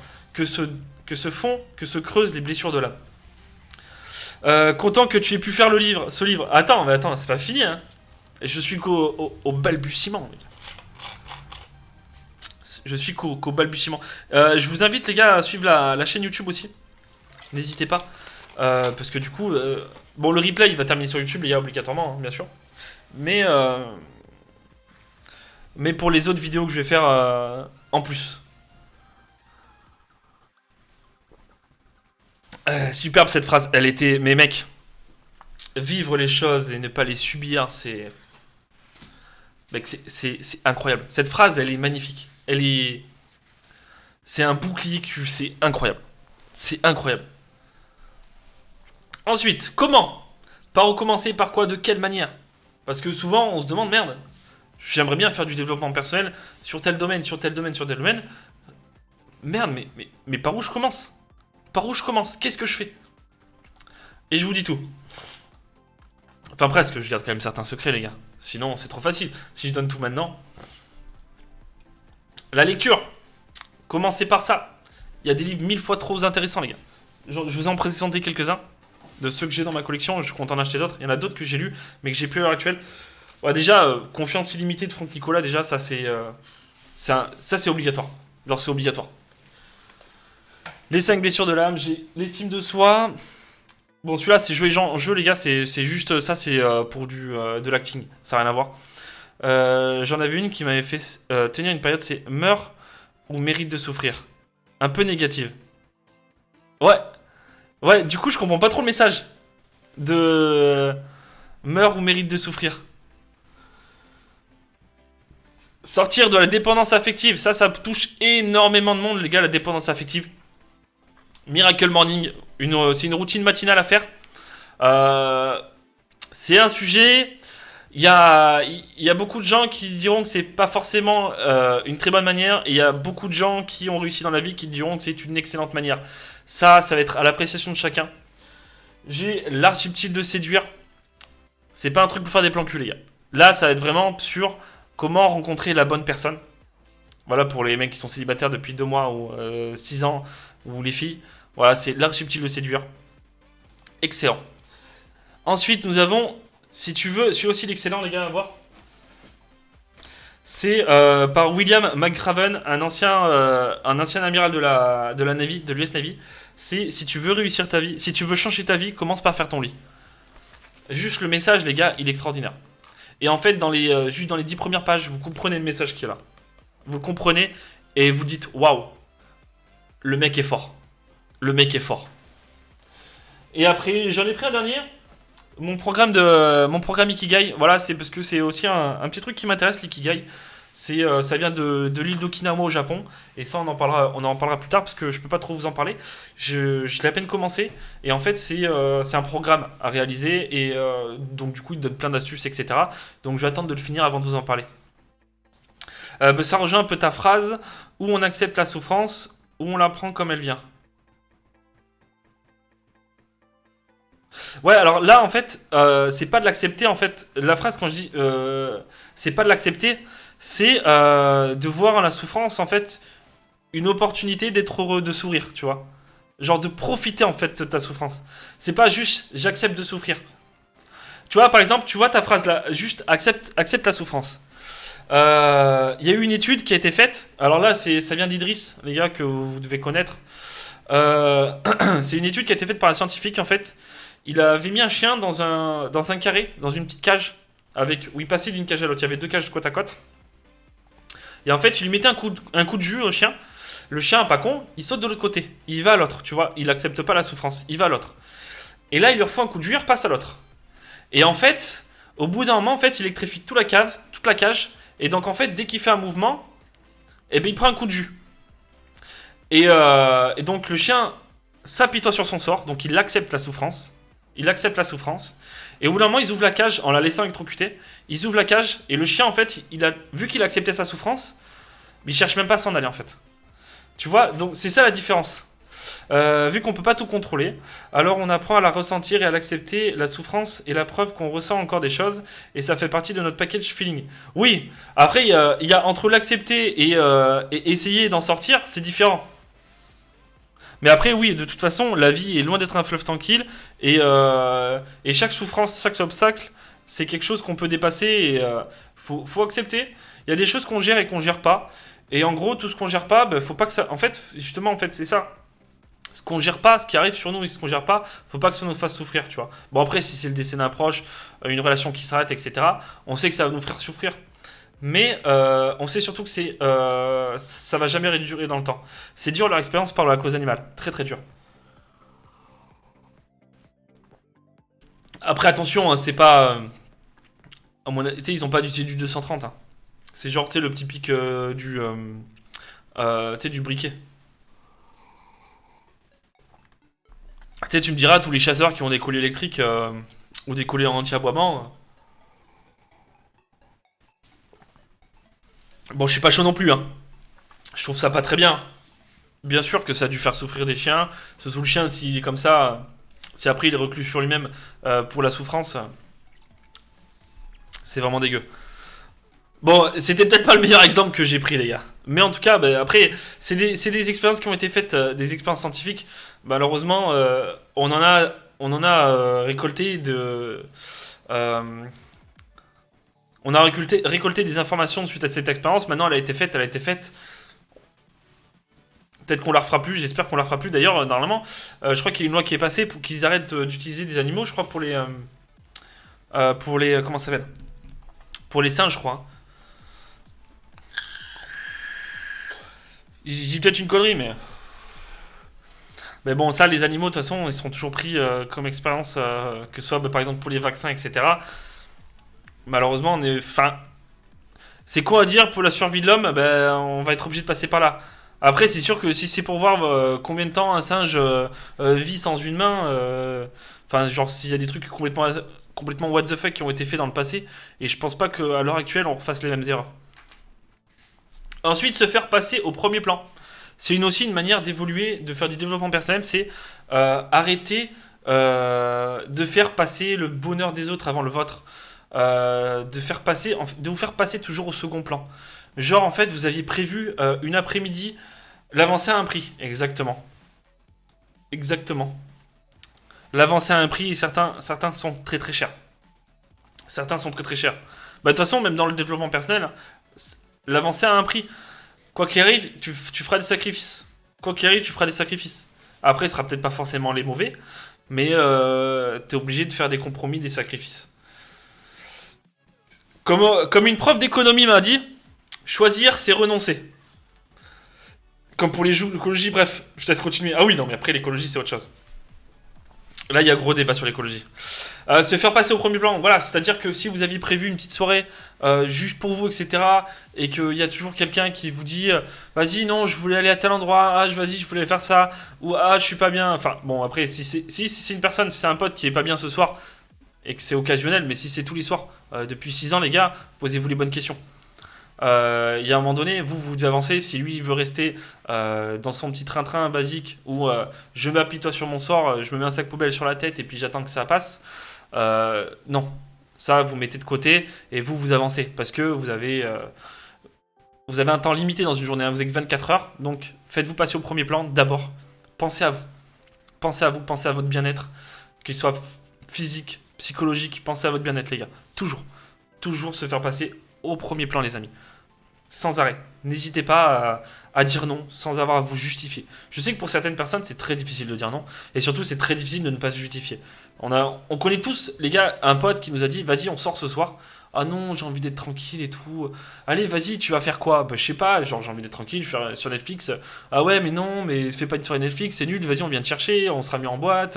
se creusent les blessures de l'âme. Content que tu aies pu faire ce livre. Attends, c'est pas fini, hein. Je suis qu'au balbutiement, les gars. Je suis qu'au balbutiement. Je vous invite, les gars, à suivre la chaîne YouTube aussi. N'hésitez pas. Parce que du coup, bon, le replay, il va terminer sur YouTube, les gars, obligatoirement, hein, bien sûr. Mais pour les autres vidéos que je vais faire en plus. Superbe cette phrase. Elle était... Mais mec, vivre les choses et ne pas les subir, c'est... Mec, c'est incroyable. Cette phrase, elle est magnifique. C'est un bouclier, c'est incroyable. C'est incroyable. Ensuite, comment? Par où commencer? Par quoi? De quelle manière? Parce que souvent, on se demande, merde, j'aimerais bien faire du développement personnel sur tel domaine, sur tel domaine, sur tel domaine. Merde, mais par où je commence? Par où je commence? Qu'est-ce que je fais? Et je vous dis tout. Enfin presque, je garde quand même certains secrets les gars. Sinon c'est trop facile. Si je donne tout maintenant. La lecture. Commencez par ça. Il y a des livres 1000 fois trop intéressants les gars. Je vous en présenter quelques-uns. De ceux que j'ai dans ma collection, je compte en acheter d'autres. Il y en a d'autres que j'ai lus, mais que j'ai plus à l'heure actuelle. Ouais, déjà, Confiance illimitée de Franck Nicolas, déjà, ça c'est obligatoire. Genre, c'est obligatoire. Les 5 blessures de l'âme, j'ai l'estime de soi. Bon, celui-là, c'est jouer en jeu, les gars, c'est juste ça, c'est pour de l'acting. Ça n'a rien à voir. J'en avais une qui m'avait fait tenir une période, c'est meurt ou mérite de souffrir. Un peu négative. Ouais. Ouais, du coup, je comprends pas trop le message. De meurt ou mérite de souffrir. Sortir de la dépendance affective, ça touche énormément de monde, les gars, la dépendance affective. Miracle Morning, c'est une routine matinale à faire. C'est un sujet. Il y a beaucoup de gens qui diront que c'est pas forcément une très bonne manière, et il y a beaucoup de gens qui ont réussi dans la vie qui diront que c'est une excellente manière. Ça va être à l'appréciation de chacun. J'ai l'art subtil de séduire. C'est pas un truc pour faire des plans cul, les gars. Là, ça va être vraiment sur comment rencontrer la bonne personne. Voilà, pour les mecs qui sont célibataires depuis 2 mois ou 6 ans, ou les filles. Voilà, c'est l'art subtil de séduire. Excellent. Ensuite, nous avons, si tu veux, celui aussi l'excellent, les gars, à voir. C'est par William McRaven, un ancien amiral de la Navy, de l'US Navy. C'est si tu veux réussir ta vie, si tu veux changer ta vie, commence par faire ton lit. Juste le message, les gars, il est extraordinaire. Et en fait, juste dans les 10 premières pages, vous comprenez le message qu'il y a là. Vous le comprenez et vous dites waouh, le mec est fort. Le mec est fort. Et après, j'en ai pris un dernier. Mon programme Ikigai. Voilà, c'est parce que c'est aussi un petit truc qui m'intéresse, l'Ikigai. Ça vient de l'île d'Okinawa au Japon. Et ça, on en parlera plus tard parce que je peux pas trop vous en parler. Je l'ai à peine commencé. Et en fait, c'est un programme à réaliser. Et donc, du coup, il donne plein d'astuces, etc. Donc, je vais attendre de le finir avant de vous en parler. Ça rejoint un peu ta phrase où on accepte la souffrance, où on la prend comme elle vient. Ouais, alors là, en fait, c'est pas de l'accepter. En fait, la phrase, quand je dis c'est pas de l'accepter, c'est de voir en la souffrance, en fait, une opportunité d'être heureux, de sourire, tu vois. Genre de profiter, en fait, de ta souffrance. C'est pas juste j'accepte de souffrir. Tu vois, par exemple, tu vois ta phrase là, juste accepte la souffrance. Il y a eu une étude qui a été faite. Alors là, ça vient d'Idriss, les gars, que vous devez connaître. C'est une étude qui a été faite par un scientifique, en fait. Il avait mis un chien dans un carré, dans une petite cage, où il passait d'une cage à l'autre. Il y avait 2 cages côte à côte. Et en fait, il lui mettait un coup de jus au chien. Le chien, pas con, il saute de l'autre côté. Il va à l'autre, tu vois. Il accepte pas la souffrance. Il va à l'autre. Et là, il lui refait un coup de jus, il repasse à l'autre. Et en fait, au bout d'un moment, en fait, il électrifie toute la cage. Et donc, en fait, dès qu'il fait un mouvement, eh ben, il prend un coup de jus. Et donc, le chien s'apitoie sur son sort. Donc, il accepte la souffrance. Il accepte la souffrance. Et au bout d'un moment, ils ouvrent la cage en la laissant électrocuter. Ils ouvrent la cage et le chien, en fait, vu qu'il a accepté sa souffrance, il cherche même pas à s'en aller, en fait. Tu vois, donc c'est ça la différence. Vu qu'on peut pas tout contrôler, alors on apprend à la ressentir et à l'accepter. La souffrance est la preuve qu'on ressent encore des choses et ça fait partie de notre package feeling. Oui, après, il y a entre l'accepter et essayer d'en sortir, c'est différent. Mais après, oui, de toute façon, la vie est loin d'être un fleuve tranquille. Et chaque souffrance, chaque obstacle, c'est quelque chose qu'on peut dépasser. Et faut accepter. Il y a des choses qu'on gère et qu'on gère pas. Et en gros, tout ce qu'on gère pas, faut pas que ça. En fait, justement, c'est ça. Ce qu'on gère pas, ce qui arrive sur nous et ce qu'on gère pas, faut pas que ça nous fasse souffrir, tu vois. Bon, après, si c'est le décès d'un proche, une relation qui s'arrête, etc., on sait que ça va nous faire souffrir. Mais on sait surtout que ça va jamais durer dans le temps. C'est dur leur expérience par la cause animale. Très très dur. Après attention, hein, c'est pas... tu sais, ils ont pas c'est du 230. Hein. C'est genre, tu sais, le petit pic tu sais, du briquet. Tu sais, tu me diras, tous les chasseurs qui ont des colliers électriques ou des colliers en anti-aboiement... Bon, je suis pas chaud non plus, hein. Je trouve ça pas très bien. Bien sûr que ça a dû faire souffrir des chiens. Ce sous le chien, s'il est comme ça, si après il est reclus sur lui-même pour la souffrance, C'est vraiment dégueu. Bon, c'était peut-être pas le meilleur exemple que j'ai pris, les gars. Mais en tout cas, bah, après, c'est des expériences qui ont été faites, des expériences scientifiques. Malheureusement, on en a récolté de. euh, on a récolté des informations suite à cette expérience. Maintenant, elle a été faite. Peut-être qu'on la refera plus, j'espère qu'on la refera plus. D'ailleurs, normalement, je crois qu'il y a une loi qui est passée pour qu'ils arrêtent d'utiliser des animaux, je crois, pour les comment ça s'appelle? Pour les singes, je crois. J'ai dit peut-être une connerie, mais bon, ça, les animaux, de toute façon, ils seront toujours pris comme expérience, que ce soit bah, par exemple pour les vaccins, etc. Malheureusement, enfin, c'est quoi à dire pour la survie de l'homme? Ben, on va être obligé de passer par là. Après, c'est sûr que si c'est pour voir combien de temps un singe vit sans une main, enfin, genre s'il y a des trucs complètement what the fuck qui ont été faits dans le passé, et je pense pas qu'à l'heure actuelle on refasse les mêmes erreurs. Ensuite, se faire passer au premier plan. C'est aussi une manière d'évoluer, de faire du développement personnel, c'est arrêter de faire passer le bonheur des autres avant le vôtre. De vous faire passer toujours au second plan. Genre, en fait, vous aviez prévu une après-midi l'avancer à un prix. Exactement. Exactement. L'avancer à un prix, et certains sont très très chers. Certains sont très très chers. Bah, de toute façon, même dans le développement personnel, l'avancer à un prix. Quoi qu'il arrive, tu feras des sacrifices. Quoi qu'il arrive, tu feras des sacrifices. Après, ce sera peut-être pas forcément les mauvais, mais t'es obligé de faire des compromis, des sacrifices. Comme une prof d'économie m'a dit, choisir, c'est renoncer. Comme pour l'écologie, bref, je te laisse continuer. Ah oui, non, mais après, l'écologie, c'est autre chose. Là, il y a gros débat sur l'écologie. Se faire passer au premier plan, voilà, c'est-à-dire que si vous aviez prévu une petite soirée juste pour vous, etc., et qu'il y a toujours quelqu'un qui vous dit vas-y, non, je voulais aller à tel endroit, vas-y, je voulais faire ça, ou je suis pas bien. Enfin, bon, après, si c'est une personne, si c'est un pote qui est pas bien ce soir, et que c'est occasionnel, mais si c'est tous les soirs, depuis 6 ans, les gars, posez-vous les bonnes questions. Il y a un moment donné, vous devez avancer. Si lui il veut rester dans son petit train-train basique où je m'apitoie sur mon sort, je me mets un sac poubelle sur la tête et puis j'attends que ça passe, non. Ça, vous mettez de côté et vous avancez parce que vous avez un temps limité dans une journée. Hein, vous avez que 24 heures, donc faites-vous passer au premier plan d'abord. Pensez à vous. Pensez à vous, pensez à votre bien-être, qu'il soit physique, psychologique. Pensez à votre bien-être, les gars. Toujours. Toujours se faire passer au premier plan, les amis. Sans arrêt. N'hésitez pas à dire non sans avoir à vous justifier. Je sais que pour certaines personnes, c'est très difficile de dire non. Et surtout, c'est très difficile de ne pas se justifier. On connaît tous, les gars, un pote qui nous a dit vas-y, on sort ce soir. Ah non, j'ai envie d'être tranquille et tout. Allez, vas-y, tu vas faire quoi? Bah, je sais pas, genre j'ai envie d'être tranquille, je vais sur Netflix. Ah ouais, mais non, mais fais pas une soirée Netflix, c'est nul, vas-y, on vient te chercher, on sera mis en boîte.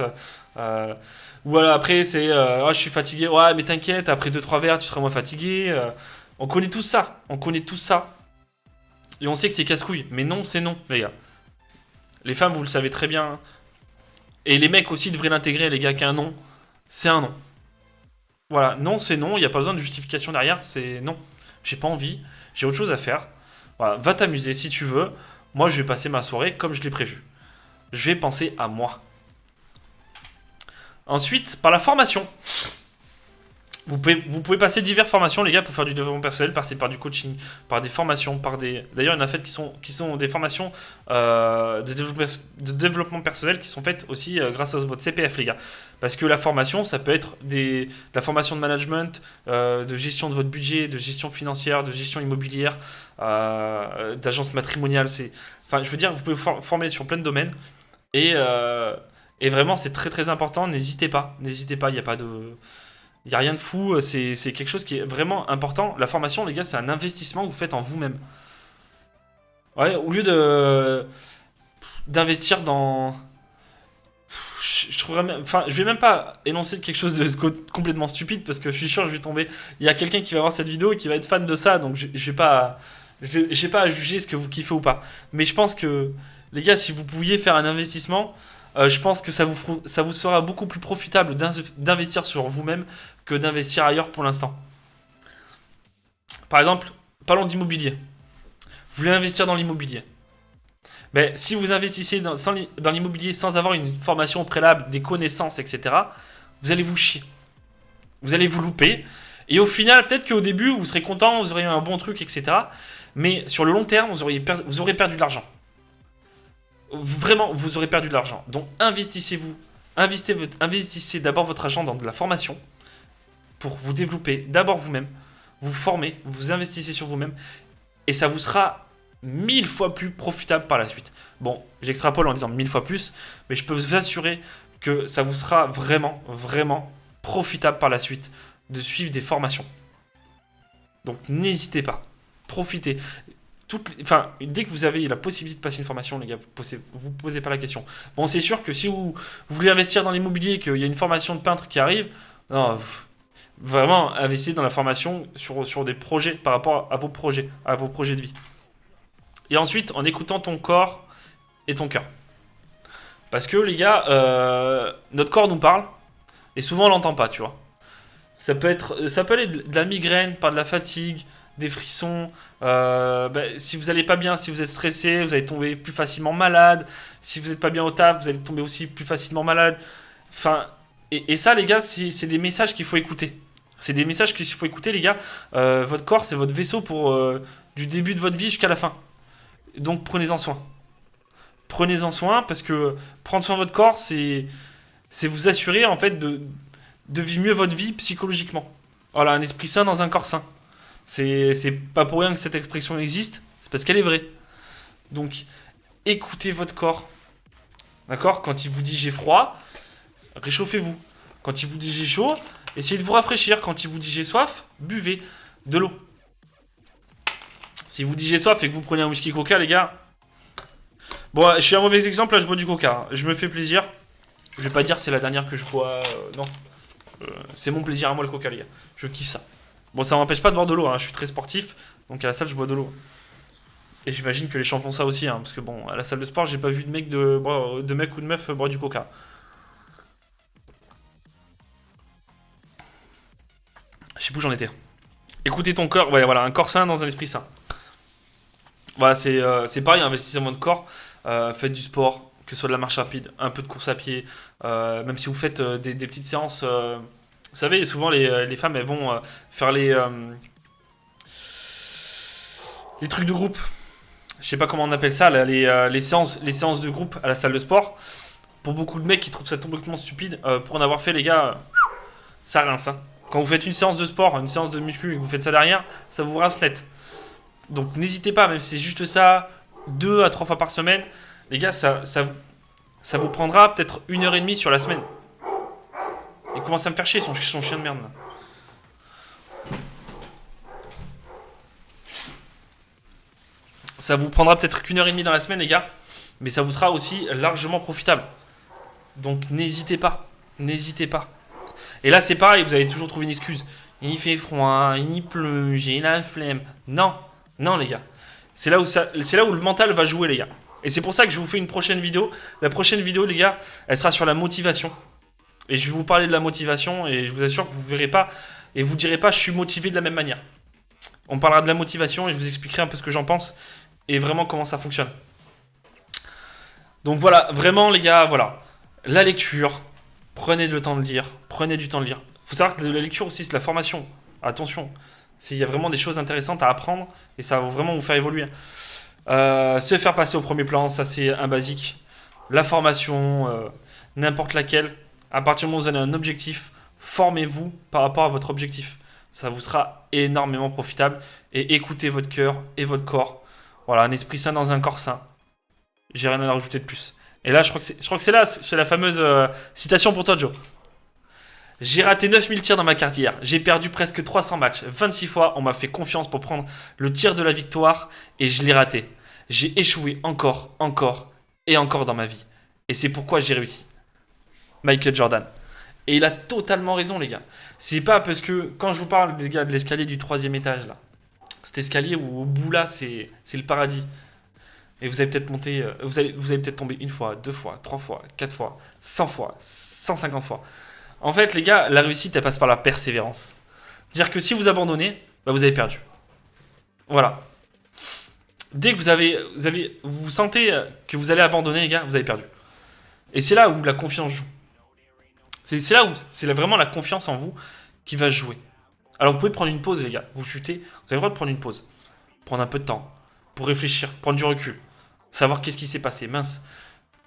Ou voilà, après, c'est je suis fatigué. Ouais, mais t'inquiète, après deux trois verres, tu seras moins fatigué. On connaît tout ça. On connaît tout ça. Et on sait que c'est casse-couille. Mais non, c'est non, les gars. Les femmes, vous le savez très bien. Et les mecs aussi devraient l'intégrer, les gars, qu'un non, c'est un non. Voilà, non, c'est non. Il n'y a pas besoin de justification derrière. C'est non. J'ai pas envie. J'ai autre chose à faire. Voilà, va t'amuser si tu veux. Moi, je vais passer ma soirée comme je l'ai prévu. Je vais penser à moi. Ensuite, par la formation. Vous pouvez passer diverses formations, les gars, pour faire du développement personnel, passer par du coaching, par des formations, par des. D'ailleurs, il y en a faites qui sont des formations de développement personnel qui sont faites aussi grâce à votre CPF, les gars. Parce que la formation, ça peut être de la formation de management, de gestion de votre budget, de gestion financière, de gestion immobilière, d'agence matrimoniale. Enfin, je veux dire, vous pouvez vous former sur plein de domaines. Et, et vraiment, c'est très très important. N'hésitez pas. N'hésitez pas, il n'y a pas de. Il n'y a rien de fou, c'est quelque chose qui est vraiment important. La formation, les gars, c'est un investissement que vous faites en vous-même. Ouais, au lieu d'investir dans. Je trouverais même. Enfin, je vais même pas énoncer quelque chose de complètement stupide parce que je suis sûr que je vais tomber. Il y a quelqu'un qui va voir cette vidéo et qui va être fan de ça, donc je vais pas. J'ai pas à juger ce que vous kiffez ou pas. Mais je pense que, les gars, si vous pouviez faire un investissement, je pense que ça vous sera beaucoup plus profitable d'investir sur vous-même que d'investir ailleurs pour l'instant. Par exemple, parlons d'immobilier. Vous voulez investir dans l'immobilier. Mais si vous investissez dans l'immobilier sans avoir une formation préalable, des connaissances, etc., vous allez vous chier. Vous allez vous louper. Et au final, peut-être qu'au début, vous serez content, vous aurez un bon truc, etc. Mais sur le long terme, vous aurez perdu de l'argent. Vraiment, vous aurez perdu de l'argent. Donc investissez-vous. Investissez d'abord votre argent dans de la formation pour vous développer d'abord vous-même, vous formez, vous investissez sur vous-même et ça vous sera 1000 fois plus profitable par la suite. Bon, j'extrapole en disant 1000 fois plus, mais je peux vous assurer que ça vous sera vraiment, vraiment profitable par la suite de suivre des formations. Donc n'hésitez pas, profitez. Dès que vous avez la possibilité de passer une formation, les gars, vous posez pas la question. Bon, c'est sûr que si vous voulez investir dans l'immobilier et qu'il y a une formation de peintre qui arrive, non, vraiment investissez dans la formation sur des projets par rapport à vos projets de vie. Et ensuite, en écoutant ton corps et ton cœur. Parce que les gars, notre corps nous parle et souvent on l'entend pas, tu vois. Ça peut aller de la migraine, par de la fatigue, des frissons. Si vous allez pas bien, si vous êtes stressé, vous allez tomber plus facilement malade. Si vous n'êtes pas bien au taf, vous allez tomber aussi plus facilement malade. Et ça, les gars, c'est des messages qu'il faut écouter. C'est des messages qu'il faut écouter, les gars. Votre corps, c'est votre vaisseau pour du début de votre vie jusqu'à la fin. Donc prenez-en soin. Prenez-en soin parce que prendre soin de votre corps, c'est vous assurer en fait de vivre mieux votre vie psychologiquement. Voilà, un esprit sain dans un corps sain. C'est pas pour rien que cette expression existe, c'est parce qu'elle est vraie. Donc écoutez votre corps. D'accord? Quand il vous dit j'ai froid, réchauffez-vous. Quand il vous dit j'ai chaud, essayez de vous rafraîchir. Quand il vous dit j'ai soif, buvez de l'eau. Si vous dit j'ai soif et que vous prenez un whisky coca, les gars. Bon, je suis un mauvais exemple, là je bois du coca. Je me fais plaisir. Je vais pas dire c'est la dernière que je bois. Non. C'est mon plaisir à moi le coca, les gars. Je kiffe ça. Bon, ça m'empêche pas de boire de l'eau, hein. Je suis très sportif. Donc à la salle, je bois de l'eau. Et j'imagine que les champs font ça aussi, hein, parce que bon, à la salle de sport, j'ai pas vu de mec ou de meuf boire du coca. Je sais plus où j'en étais. Écoutez ton corps, ouais, voilà, un corps sain dans un esprit sain. Voilà, c'est pareil, investissez dans votre corps, faites du sport, que ce soit de la marche rapide, un peu de course à pied, même si vous faites des petites séances. Vous savez, souvent les femmes, elles vont faire les trucs de groupe. Je sais pas comment on appelle ça, là, les séances de groupe à la salle de sport. Pour beaucoup de mecs qui trouvent ça complètement stupide, pour en avoir fait, les gars, ça rince. Hein. Quand vous faites une séance de sport, une séance de muscu et que vous faites ça derrière, ça vous rince net. Donc n'hésitez pas, même si c'est juste ça, 2 à 3 fois par semaine, les gars, ça vous prendra peut-être 1h30 sur la semaine. Il commence à me faire chier son chien de merde là. Ça vous prendra peut-être qu'1h30 dans la semaine, les gars, mais ça vous sera aussi largement profitable. Donc n'hésitez pas, n'hésitez pas. Et là c'est pareil, vous allez toujours trouver une excuse. Il fait froid, il pleut, j'ai la flemme. Non, non les gars. C'est là où le mental va jouer, les gars. Et c'est pour ça que je vous fais une prochaine vidéo. La prochaine vidéo, les gars, elle sera sur la motivation. Et je vais vous parler de la motivation et je vous assure que vous ne verrez pas et vous ne direz pas je suis motivé de la même manière. On parlera de la motivation et je vous expliquerai un peu ce que j'en pense et vraiment comment ça fonctionne. Donc voilà, vraiment les gars, voilà. La lecture, prenez le temps de lire, prenez du temps de lire. Il faut savoir que la lecture aussi c'est de la formation. Attention, il y a vraiment des choses intéressantes à apprendre et ça va vraiment vous faire évoluer. Se faire passer au premier plan, ça c'est un basique. La formation, n'importe laquelle. À partir du moment où vous avez un objectif, formez-vous par rapport à votre objectif. Ça vous sera énormément profitable. Et écoutez votre cœur et votre corps. Voilà, un esprit sain dans un corps sain. J'ai rien à rajouter de plus. Et là, je crois que c'est la fameuse citation pour toi, Joe. J'ai raté 9000 tirs dans ma carrière. J'ai perdu presque 300 matchs. 26 fois, on m'a fait confiance pour prendre le tir de la victoire et je l'ai raté. J'ai échoué encore et encore dans ma vie. Et c'est pourquoi j'ai réussi. Michael Jordan. Et il a totalement raison, les gars. C'est pas parce que, quand je vous parle, les gars, de l'escalier du 3e étage, là, cet escalier où au bout là, c'est le paradis. Et vous allez peut-être monter, vous allez peut-être tomber 1 fois, 2 fois, 3 fois, 4 fois, 100 fois, 150 fois. En fait, les gars, la réussite, elle passe par la persévérance. C'est-à-dire que si vous abandonnez, bah, vous avez perdu. Voilà. Dès que vous sentez que vous allez abandonner, les gars, vous avez perdu. Et c'est là où la confiance joue. C'est là où c'est vraiment la confiance en vous qui va jouer. Alors vous pouvez prendre une pause, les gars. Vous chutez, vous avez le droit de prendre une pause. Prendre un peu de temps. Pour réfléchir, prendre du recul. Savoir qu'est-ce qui s'est passé, mince.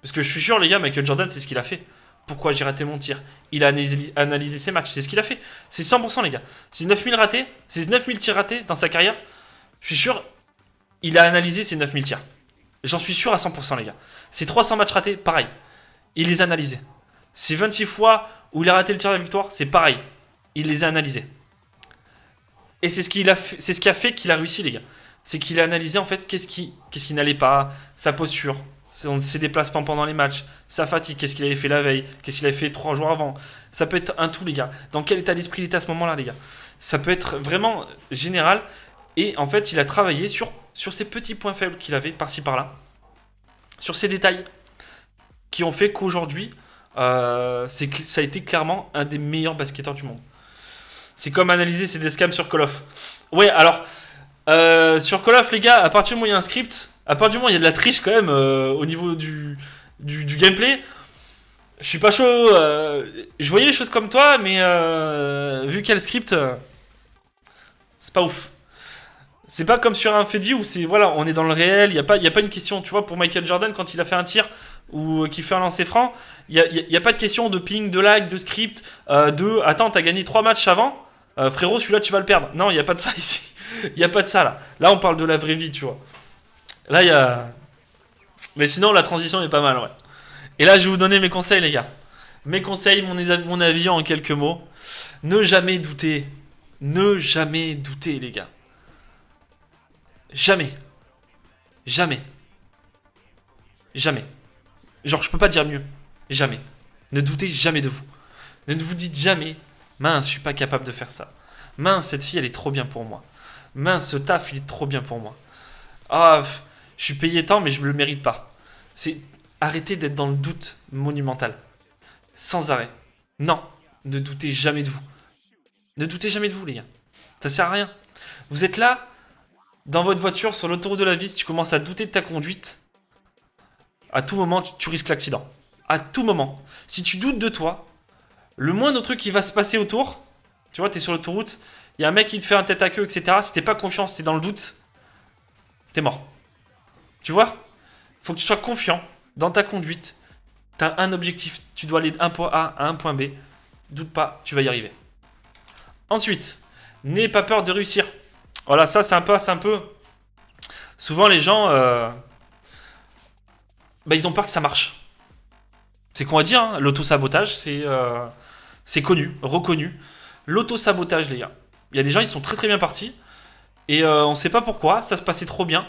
Parce que je suis sûr, les gars, Michael Jordan, c'est ce qu'il a fait. Pourquoi j'ai raté mon tir? Il a analysé ses matchs, c'est ce qu'il a fait. C'est 100%, les gars. C'est 9000 ratés, c'est 9000 tirs ratés dans sa carrière. Je suis sûr, il a analysé ses 9000 tirs. J'en suis sûr à 100%, les gars. Ces 300 matchs ratés, pareil. Il les a analysés. Ces 26 fois où il a raté le tir de la victoire, c'est pareil. Il les a analysés. Et c'est ce qui a fait qu'il a réussi, les gars. C'est qu'il a analysé, en fait, qu'est-ce qui n'allait pas, sa posture, ses déplacements pendant les matchs, sa fatigue, qu'est-ce qu'il avait fait la veille, qu'est-ce qu'il avait fait 3 jours avant. Ça peut être un tout, les gars. Dans quel état d'esprit il était à ce moment-là, les gars. Ça peut être vraiment général. Et en fait, il a travaillé sur ces petits points faibles qu'il avait par-ci par-là. Sur ces détails qui ont fait qu'aujourd'hui, ça a été clairement un des meilleurs basketteurs du monde. C'est comme analyser ses scams sur Call of. Ouais, alors, sur Call of, les gars, à partir du moment où il y a un script, à partir du moment où il y a de la triche quand même au niveau du gameplay, je suis pas chaud. Je voyais les choses comme toi, mais vu qu'il y a le script, c'est pas ouf. C'est pas comme sur un fait de vie où c'est voilà, on est dans le réel, il y a pas une question, tu vois, pour Michael Jordan quand il a fait un tir ou qu'il fait un lancer franc, il y a pas de question de ping, de lag, de script, de attends, t'as gagné 3 matchs avant, frérot, celui-là tu vas le perdre. Non, il y a pas de ça ici. Il y a pas de ça là. Là, on parle de la vraie vie, tu vois. Là, il y a mais sinon la transition est pas mal, ouais. Et là, je vais vous donner mes conseils, les gars. Mes conseils, mon avis en quelques mots. Ne jamais douter. Ne jamais douter, les gars. Jamais. Jamais. Jamais. Genre, je peux pas dire mieux. Jamais. Ne doutez jamais de vous. Ne vous dites jamais, mince, je suis pas capable de faire ça. Mince, cette fille, elle est trop bien pour moi. Mince, ce taf, il est trop bien pour moi. Ah, je suis payé tant, mais je me le mérite pas. C'est arrêter d'être dans le doute monumental. Sans arrêt. Non, ne doutez jamais de vous. Ne doutez jamais de vous, les gars. Ça sert à rien. Vous êtes là, dans votre voiture, sur l'autoroute de la vie, si tu commences à douter de ta conduite, à tout moment, tu risques l'accident. À tout moment. Si tu doutes de toi, le moindre truc qui va se passer autour, tu vois, t'es sur l'autoroute, il y a un mec qui te fait un tête à queue, etc. Si t'es pas confiant, si t'es dans le doute, t'es mort. Tu vois? Faut que tu sois confiant dans ta conduite. T'as un objectif, tu dois aller d'un point A à un point B. Doute pas, tu vas y arriver. Ensuite, n'aie pas peur de réussir. Voilà, ça c'est un peu... Souvent les gens, ils ont peur que ça marche. C'est qu'on va dire, hein, l'auto-sabotage, c'est connu, reconnu. L'auto-sabotage, les gars. Il y a des gens, ils sont très très bien partis. Et on sait pas pourquoi, ça se passait trop bien.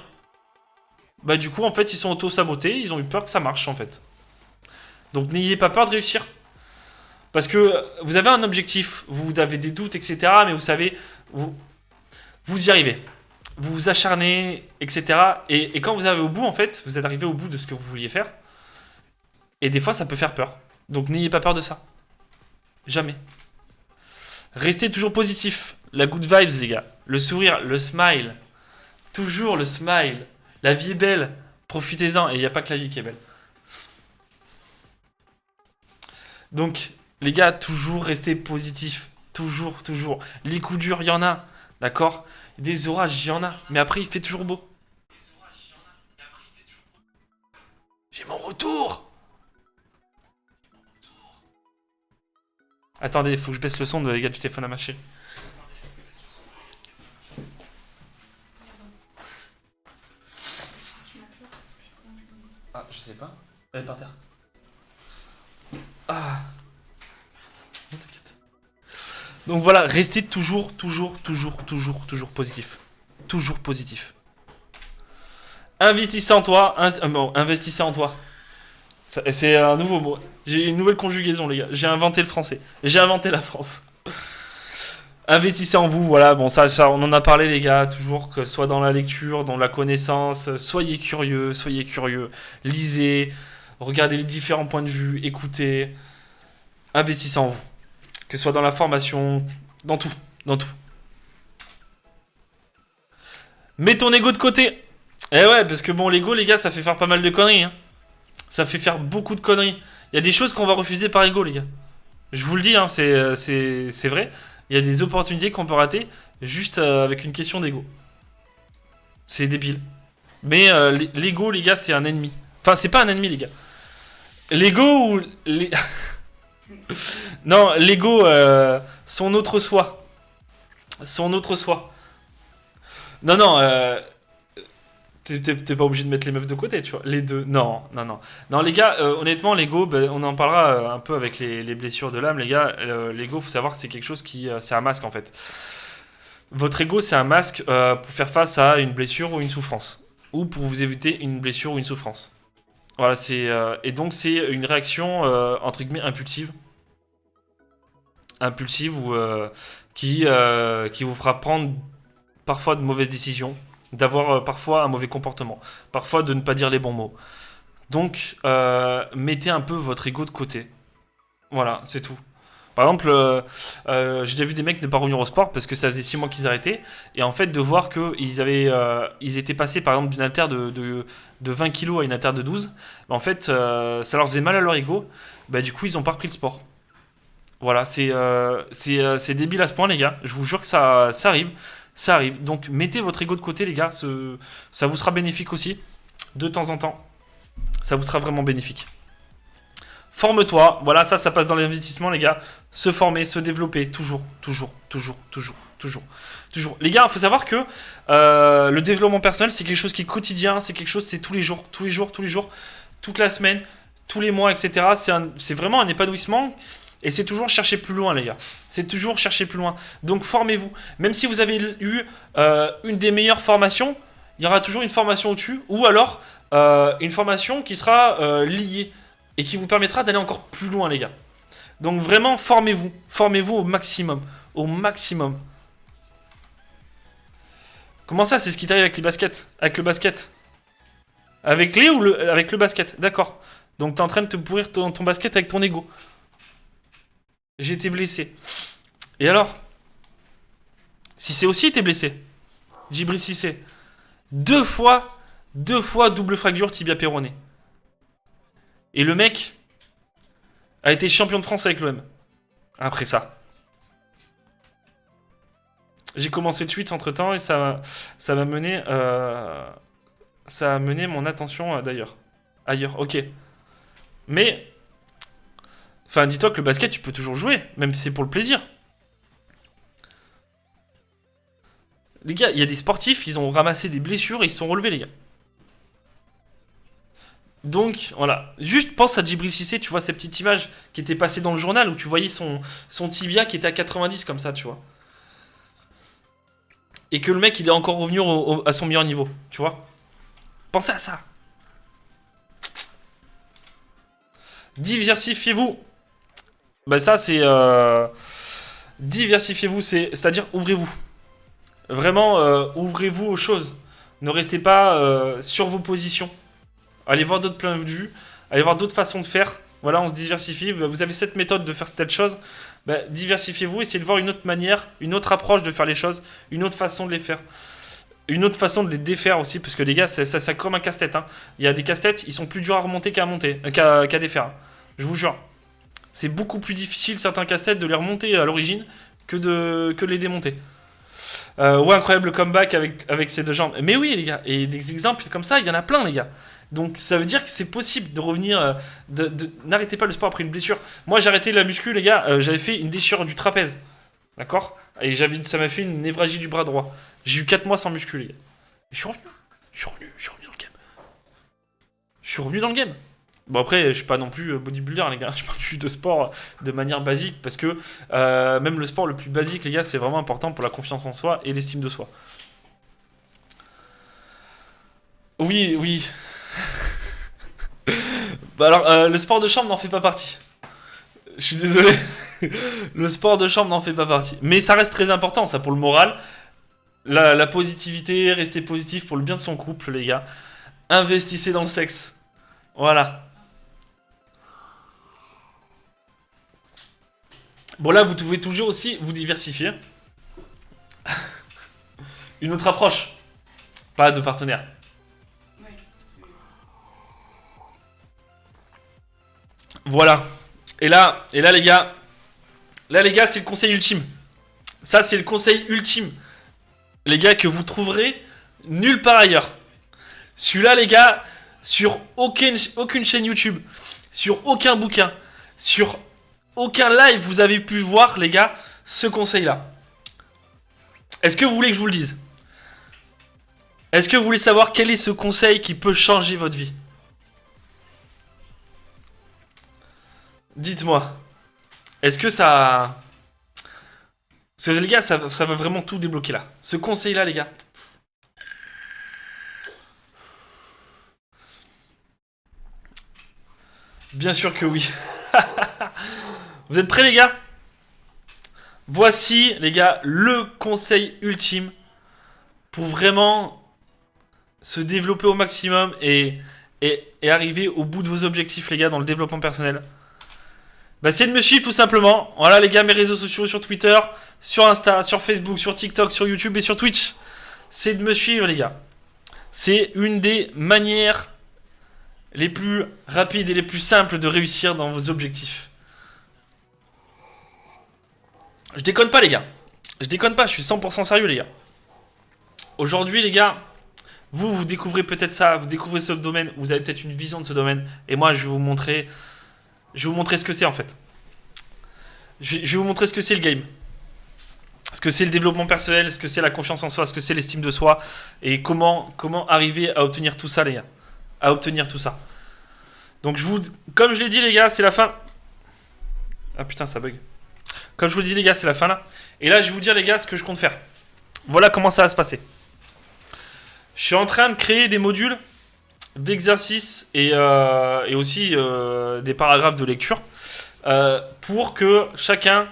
Bah du coup, en fait, ils sont auto-sabotés, ils ont eu peur que ça marche, en fait. Donc n'ayez pas peur de réussir. Parce que vous avez un objectif, vous avez des doutes, etc. Mais vous savez, vous y arrivez. Vous vous acharnez, etc. Et quand vous arrivez au bout, en fait, vous êtes arrivé au bout de ce que vous vouliez faire. Et des fois, ça peut faire peur. Donc n'ayez pas peur de ça. Jamais. Restez toujours positif. La good vibes, les gars. Le sourire, le smile. Toujours le smile. La vie est belle. Profitez-en. Et il n'y a pas que la vie qui est belle. Donc, les gars, toujours restez positif. Toujours, toujours. Les coups durs, il y en a. D'accord? Des orages, il y en a. Mais après, il fait toujours beau. J'ai mon retour! Attendez, faut que je baisse le son de les gars du téléphone à ma chérie. Ah, je sais pas. Elle est par terre. Ah. Non, t'inquiète. Donc voilà, restez toujours positif. Toujours positif. Investissez en toi. Investissez en toi. C'est un nouveau mot. J'ai une nouvelle conjugaison, les gars. J'ai inventé le français. J'ai inventé la France. Investissez en vous, voilà. Bon, ça, on en a parlé, les gars. Toujours, que ce soit dans la lecture, dans la connaissance. Soyez curieux, soyez curieux. Lisez. Regardez les différents points de vue. Écoutez. Investissez en vous. Que ce soit dans la formation, dans tout. Dans tout. Mets ton ego de côté. Eh ouais, parce que bon, l'ego, les gars, ça fait faire pas mal de conneries, hein. Ça fait faire beaucoup de conneries. Il y a des choses qu'on va refuser par ego, les gars. Je vous le dis, hein, c'est vrai. Il y a des opportunités qu'on peut rater juste avec une question d'ego. C'est débile. Mais l'ego, les gars, c'est un ennemi. Enfin, c'est pas un ennemi, les gars. L'ego ou... Non, l'ego, son autre soi. Son autre soi. Non, non, t'es pas obligé de mettre les meufs de côté, tu vois. Les deux. Non, non, non. Non, les gars, honnêtement, l'ego, ben, on en parlera un peu avec les blessures de l'âme, les gars. L'ego, faut savoir que c'est quelque chose qui. C'est un masque, en fait. Votre ego, c'est un masque pour faire face à une blessure ou une souffrance. Ou pour vous éviter une blessure ou une souffrance. Voilà, c'est. Et donc, c'est une réaction, entre guillemets, impulsive. Impulsive ou qui vous fera prendre parfois de mauvaises décisions, d'avoir parfois un mauvais comportement, parfois de ne pas dire les bons mots. Donc, mettez un peu votre ego de côté. Voilà, c'est tout. Par exemple, j'ai déjà vu des mecs ne pas revenir au sport parce que ça faisait 6 mois qu'ils arrêtaient. Et en fait, de voir ils étaient passés par exemple d'une haltère de 20 kilos à une haltère de 12, en fait, ça leur faisait mal à leur ego. Bah, du coup, ils ont pas repris le sport. Voilà, c'est débile à ce point, les gars. Je vous jure que ça arrive. Ça arrive. Donc, mettez votre ego de côté, les gars. Ça vous sera bénéfique aussi, de temps en temps. Ça vous sera vraiment bénéfique. Forme-toi. Voilà, ça passe dans l'investissement, les gars. Se former, se développer. Toujours, toujours, toujours, toujours, toujours. Toujours. Les gars, il faut savoir que le développement personnel, c'est quelque chose qui est quotidien. C'est quelque chose, c'est tous les jours. Tous les jours, tous les jours. Toute la semaine, tous les mois, etc. C'est vraiment un épanouissement. Et c'est toujours chercher plus loin, les gars. C'est toujours chercher plus loin. Donc formez-vous. Même si vous avez eu une des meilleures formations, il y aura toujours une formation au-dessus. Ou alors une formation qui sera liée. Et qui vous permettra d'aller encore plus loin, les gars. Donc vraiment, formez-vous. Formez-vous au maximum. Au maximum. Comment ça, c'est ce qui t'arrive avec les baskets? Avec le basket? Avec les ou avec le basket? D'accord. Donc t'es en train de te pourrir ton basket avec ton ego. J'ai été blessé. Et alors? Si c'est aussi été blessé. Djibril Cissé. Deux fois double fracture tibia péroné. Et le mec a été champion de France avec l'OM. Après ça. J'ai commencé le tweet entre temps et ça m'a mené. Ça a mené mon attention d'ailleurs. Ailleurs, ok. Mais. Enfin, dis-toi que le basket, tu peux toujours jouer, même si c'est pour le plaisir. Les gars, il y a des sportifs, ils ont ramassé des blessures et ils se sont relevés, les gars. Donc, voilà. Juste pense à Djibril Cissé, tu vois, cette petite image qui était passée dans le journal où tu voyais son tibia qui était à 90 comme ça, tu vois. Et que le mec, il est encore revenu à son meilleur niveau, tu vois. Pensez à ça. Diversifiez-vous. Bah ça, c'est... Diversifiez-vous, c'est-à-dire ouvrez-vous. Vraiment, ouvrez-vous aux choses. Ne restez pas sur vos positions. Allez voir d'autres points de vue, allez voir d'autres façons de faire. Voilà, on se diversifie. Vous avez cette méthode de faire telle chose. Bah, diversifiez-vous, essayez de voir une autre manière, une autre approche de faire les choses, une autre façon de les faire. Une autre façon de les défaire aussi, parce que les gars, c'est comme un casse-tête. Hein. Il y a des casse-têtes, ils sont plus durs à remonter qu'à défaire. Hein. Je vous jure. C'est beaucoup plus difficile, certains casse-têtes, de les remonter à l'origine que de les démonter. Ouais, incroyable comeback avec ces deux jambes. Mais oui, les gars, et des exemples comme ça, il y en a plein, les gars. Donc ça veut dire que c'est possible de revenir. N'arrêtez pas le sport après une blessure. Moi, j'ai arrêté la muscu, les gars. J'avais fait une déchirure du trapèze. D'accord? Et ça m'a fait une névragie du bras droit. J'ai eu 4 mois sans muscu, les gars. Et je suis revenu. Je suis revenu dans le game. Je suis revenu dans le game. Bon, après, je suis pas non plus bodybuilder, les gars. Je parle juste de sport de manière basique. Parce que même le sport le plus basique, les gars, c'est vraiment important pour la confiance en soi et l'estime de soi. Oui, oui. Bah alors, le sport de chambre n'en fait pas partie. Je suis désolé. Le sport de chambre n'en fait pas partie. Mais ça reste très important, ça, pour le moral. La positivité, rester positif pour le bien de son couple, les gars. Investissez dans le sexe. Voilà. Bon, là, vous pouvez toujours aussi vous diversifier. Une autre approche. Pas de partenaire. Voilà. Et là, les gars, c'est le conseil ultime. Ça, c'est le conseil ultime. Les gars, que vous trouverez nulle part ailleurs. Celui-là, les gars, sur aucune chaîne YouTube, sur aucun bouquin, sur aucun live, vous avez pu voir, les gars, ce conseil-là. Est-ce que vous voulez que je vous le dise? Est-ce que vous voulez savoir quel est ce conseil qui peut changer votre vie? Dites-moi. Est-ce que ça... Parce que les gars, ça va vraiment tout débloquer là. Ce conseil-là, les gars. Bien sûr que oui. Vous êtes prêts, les gars? Voici, les gars, le conseil ultime pour vraiment se développer au maximum et arriver au bout de vos objectifs, les gars, dans le développement personnel. Bah, c'est de me suivre tout simplement. Voilà, les gars, mes réseaux sociaux sur Twitter, sur Insta, sur Facebook, sur TikTok, sur YouTube et sur Twitch. C'est de me suivre, les gars. C'est une des manières les plus rapides et les plus simples de réussir dans vos objectifs. Je déconne pas, les gars. Je déconne pas, je suis 100% sérieux, les gars. Aujourd'hui, les gars, vous découvrez peut-être ça, vous découvrez ce domaine, vous avez peut-être une vision de ce domaine, et moi, je vais vous montrer ce que c'est en fait. Je vais vous montrer ce que c'est le game. Ce que c'est le développement personnel, ce que c'est la confiance en soi, ce que c'est l'estime de soi, et comment arriver à obtenir tout ça, les gars. À obtenir tout ça. Donc, comme je l'ai dit, les gars, c'est la fin. Ah putain, ça bug. Comme je vous le dis, les gars, c'est la fin là. Et là, je vais vous dire, les gars, ce que je compte faire. Voilà comment ça va se passer. Je suis en train de créer des modules d'exercices et aussi des paragraphes de lecture pour que chacun,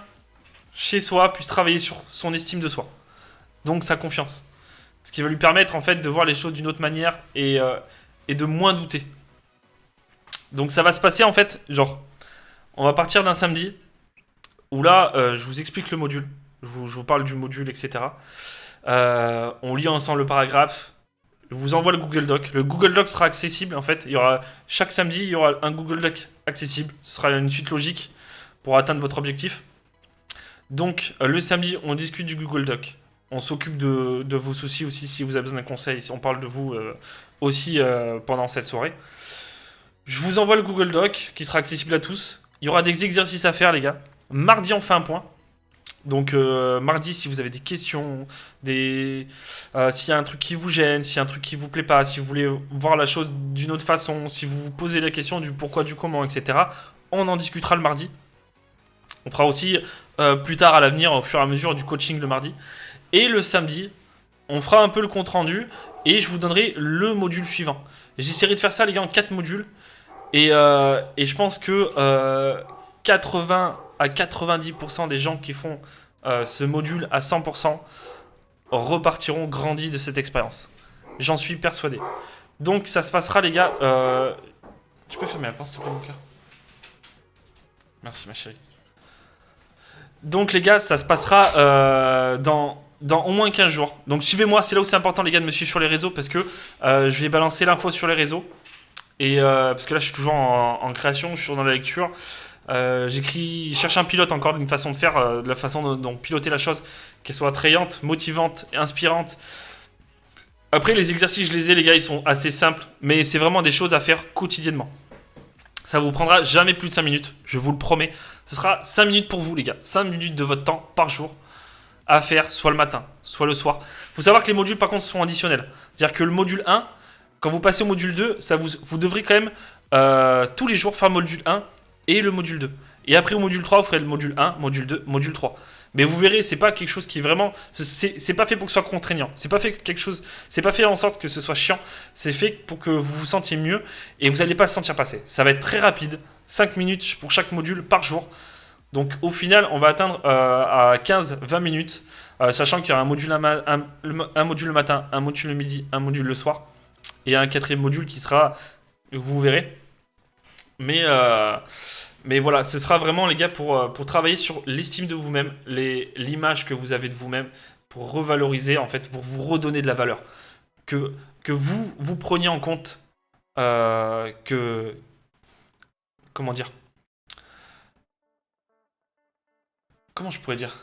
chez soi, puisse travailler sur son estime de soi. Donc sa confiance. Ce qui va lui permettre en fait de voir les choses d'une autre manière et de moins douter. Donc ça va se passer en fait, genre, on va partir d'un samedi où là, je vous explique le module. Je vous parle du module, etc. On lit ensemble le paragraphe. Je vous envoie le Google Doc. Le Google Doc sera accessible en fait. Chaque samedi, il y aura un Google Doc accessible. Ce sera une suite logique pour atteindre votre objectif. Donc le samedi, on discute du Google Doc. On s'occupe de vos soucis aussi si vous avez besoin d'un conseil. On parle de vous aussi pendant cette soirée. Je vous envoie le Google Doc qui sera accessible à tous. Il y aura des exercices à faire, les gars. Mardi, on fait un point. Donc mardi, si vous avez des questions, s'il y a un truc qui vous gêne, s'il y a un truc qui vous plaît pas, si vous voulez voir la chose d'une autre façon, si vous vous posez la question du pourquoi, du comment, etc., on en discutera le mardi. On fera aussi plus tard à l'avenir, au fur et à mesure, du coaching le mardi. Et le samedi, on fera un peu le compte rendu et je vous donnerai le module suivant. J'essaierai de faire ça, les gars, en 4 modules. Et je pense que 80 à 90% des gens qui font ce module à 100% repartiront grandis de cette expérience. J'en suis persuadé. Donc ça se passera, les gars. Tu peux fermer la porte, s'il te plaît, mon cœur? Merci, ma chérie. Donc les gars, ça se passera dans au moins 15 jours. Donc suivez-moi, c'est là où c'est important, les gars, de me suivre sur les réseaux parce que je vais balancer l'info sur les réseaux. Et parce que là, je suis toujours en création, je suis toujours dans la lecture. Je cherche un pilote encore d'une façon de faire, de la façon dont piloter la chose, qu'elle soit attrayante, motivante, inspirante. Après, les exercices, je les ai, les gars, ils sont assez simples, mais c'est vraiment des choses à faire quotidiennement. Ça vous prendra jamais plus de 5 minutes, je vous le promets. Ce sera 5 minutes pour vous, les gars. 5 minutes de votre temps par jour à faire, soit le matin, soit le soir. Il faut savoir que les modules, par contre, sont additionnels. C'est-à-dire que le module 1, quand vous passez au module 2, vous devrez quand même tous les jours faire le module 1 et le module 2. Et après au module 3, vous ferez le module 1, module 2, module 3. Mais vous verrez, c'est pas quelque chose qui est vraiment... C'est pas fait pour que ce soit contraignant. C'est pas fait en sorte que ce soit chiant. C'est fait pour que vous vous sentiez mieux et vous n'allez pas se sentir passer. Ça va être très rapide. 5 minutes pour chaque module par jour. Donc au final, on va atteindre à 15-20 minutes. Sachant qu'il y aura un module le matin, un module le midi, un module le soir. Et un quatrième module qui sera... Vous verrez. Mais voilà, ce sera vraiment, les gars, pour travailler sur l'estime de vous-même, l'image que vous avez de vous-même, pour revaloriser, en fait, pour vous redonner de la valeur. Que vous preniez en compte que... Comment dire? Comment je pourrais dire?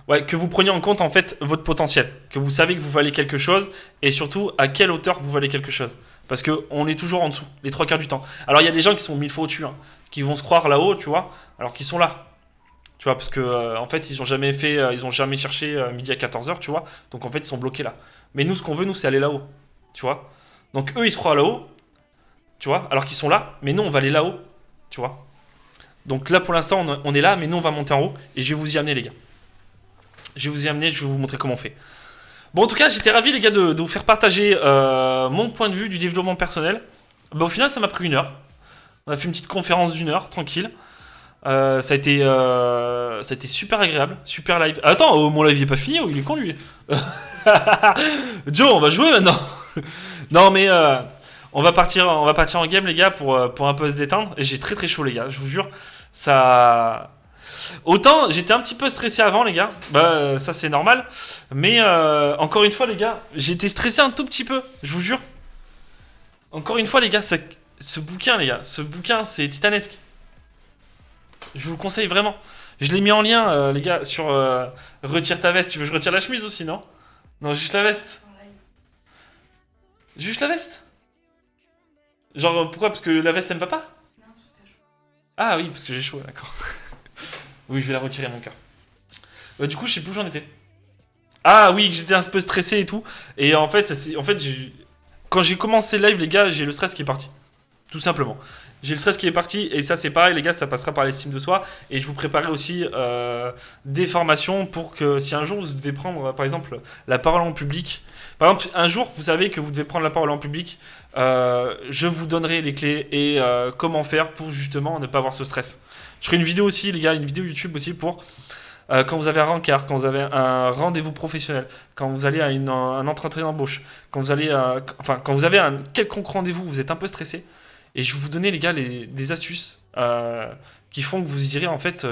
Ouais, que vous preniez en compte en fait votre potentiel, que vous savez que vous valez quelque chose et surtout à quelle hauteur vous valez quelque chose. Parce que on est toujours en dessous, les trois quarts du temps. Alors il y a des gens qui sont mille fois au-dessus, hein, qui vont se croire là-haut, tu vois, alors qu'ils sont là. Tu vois, parce que en fait ils ont jamais cherché midi à 14h, tu vois. Donc en fait ils sont bloqués là. Mais nous ce qu'on veut nous c'est aller là-haut, tu vois. Donc eux ils se croient là-haut, tu vois, alors qu'ils sont là, mais nous on va aller là-haut, tu vois. Donc là pour l'instant on est là, mais nous on va monter en haut et je vais vous y amener les gars. Je vais vous y amener, je vais vous montrer comment on fait. Bon, en tout cas, j'étais ravi, les gars, de vous faire partager mon point de vue du développement personnel. Bah, au final, ça m'a pris 1 heure. On a fait une petite conférence d'1 heure, tranquille. Ça a été super agréable, super live. Attends, mon live il est pas fini, il est con lui. Joe, on va jouer maintenant. Non, mais on va partir en game, les gars, pour un peu se détendre. Et j'ai très très chaud, les gars, je vous jure. Ça. Autant j'étais un petit peu stressé avant, les gars, bah ça c'est normal, mais encore une fois, les gars, j'ai été stressé un tout petit peu, je vous jure. Encore une fois, les gars, ce bouquin, les gars, ce bouquin c'est titanesque. Je vous le conseille vraiment. Je l'ai mis en lien, les gars, sur retire ta veste. Tu veux que je retire la chemise aussi, non? Non, juste la veste. Juste la veste. Genre, pourquoi? Parce que la veste elle me va pas? Ah oui, parce que j'ai chaud, d'accord. Oui, je vais la retirer, mon cœur. Du coup, je sais plus où j'en étais. Ah oui, que j'étais un peu stressé et tout. Et en fait, quand j'ai commencé le live, les gars, j'ai le stress qui est parti. Tout simplement. J'ai le stress qui est parti. Et ça, c'est pareil, les gars, ça passera par l'estime de soi. Et je vous préparais aussi des formations pour que si un jour vous devez prendre, par exemple, la parole en public. Par exemple, un jour, vous savez que vous devez prendre la parole en public. Je vous donnerai les clés et comment faire pour justement ne pas avoir ce stress. Je ferai une vidéo aussi, les gars, une vidéo YouTube aussi pour quand vous avez un rencard, quand vous avez un rendez-vous professionnel, quand vous allez à un entretien d'embauche, quand vous allez enfin, quand vous avez un quelconque rendez-vous, vous êtes un peu stressé. Et je vais vous donner, les gars, des astuces qui font que vous irez en fait,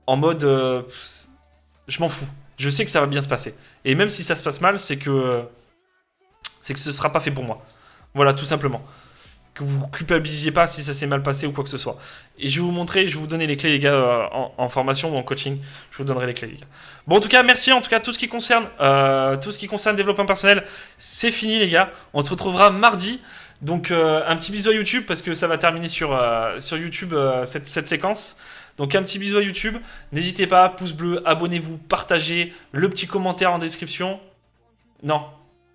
en mode je m'en fous. Je sais que ça va bien se passer. Et même si ça se passe mal, c'est que ce sera pas fait pour moi. Voilà, tout simplement. Que vous culpabilisiez pas si ça s'est mal passé ou quoi que ce soit. Et je vais vous montrer, je vais vous donner les clés, les gars, en formation ou en coaching. Je vous donnerai les clés, les gars. Bon, en tout cas, merci. En tout cas, tout ce qui concerne développement personnel, c'est fini, les gars. On se retrouvera mardi. Donc, un petit bisou à YouTube parce que ça va terminer sur YouTube cette séquence. Donc, un petit bisou à YouTube. N'hésitez pas, pouce bleu, abonnez-vous, partagez, le petit commentaire en description. Non,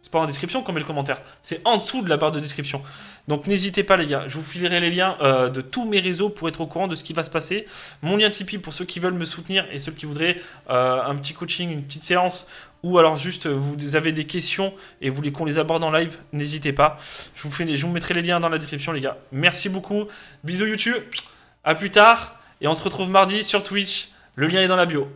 c'est pas en description qu'on met le commentaire. C'est en dessous de la barre de description. Donc n'hésitez pas, les gars. Je vous filerai les liens de tous mes réseaux pour être au courant de ce qui va se passer. Mon lien Tipeee pour ceux qui veulent me soutenir et ceux qui voudraient un petit coaching, une petite séance. Ou alors juste vous avez des questions et vous voulez qu'on les aborde en live, n'hésitez pas. Je vous mettrai les liens dans la description, les gars. Merci beaucoup. Bisous YouTube. À plus tard. Et on se retrouve mardi sur Twitch. Le lien est dans la bio.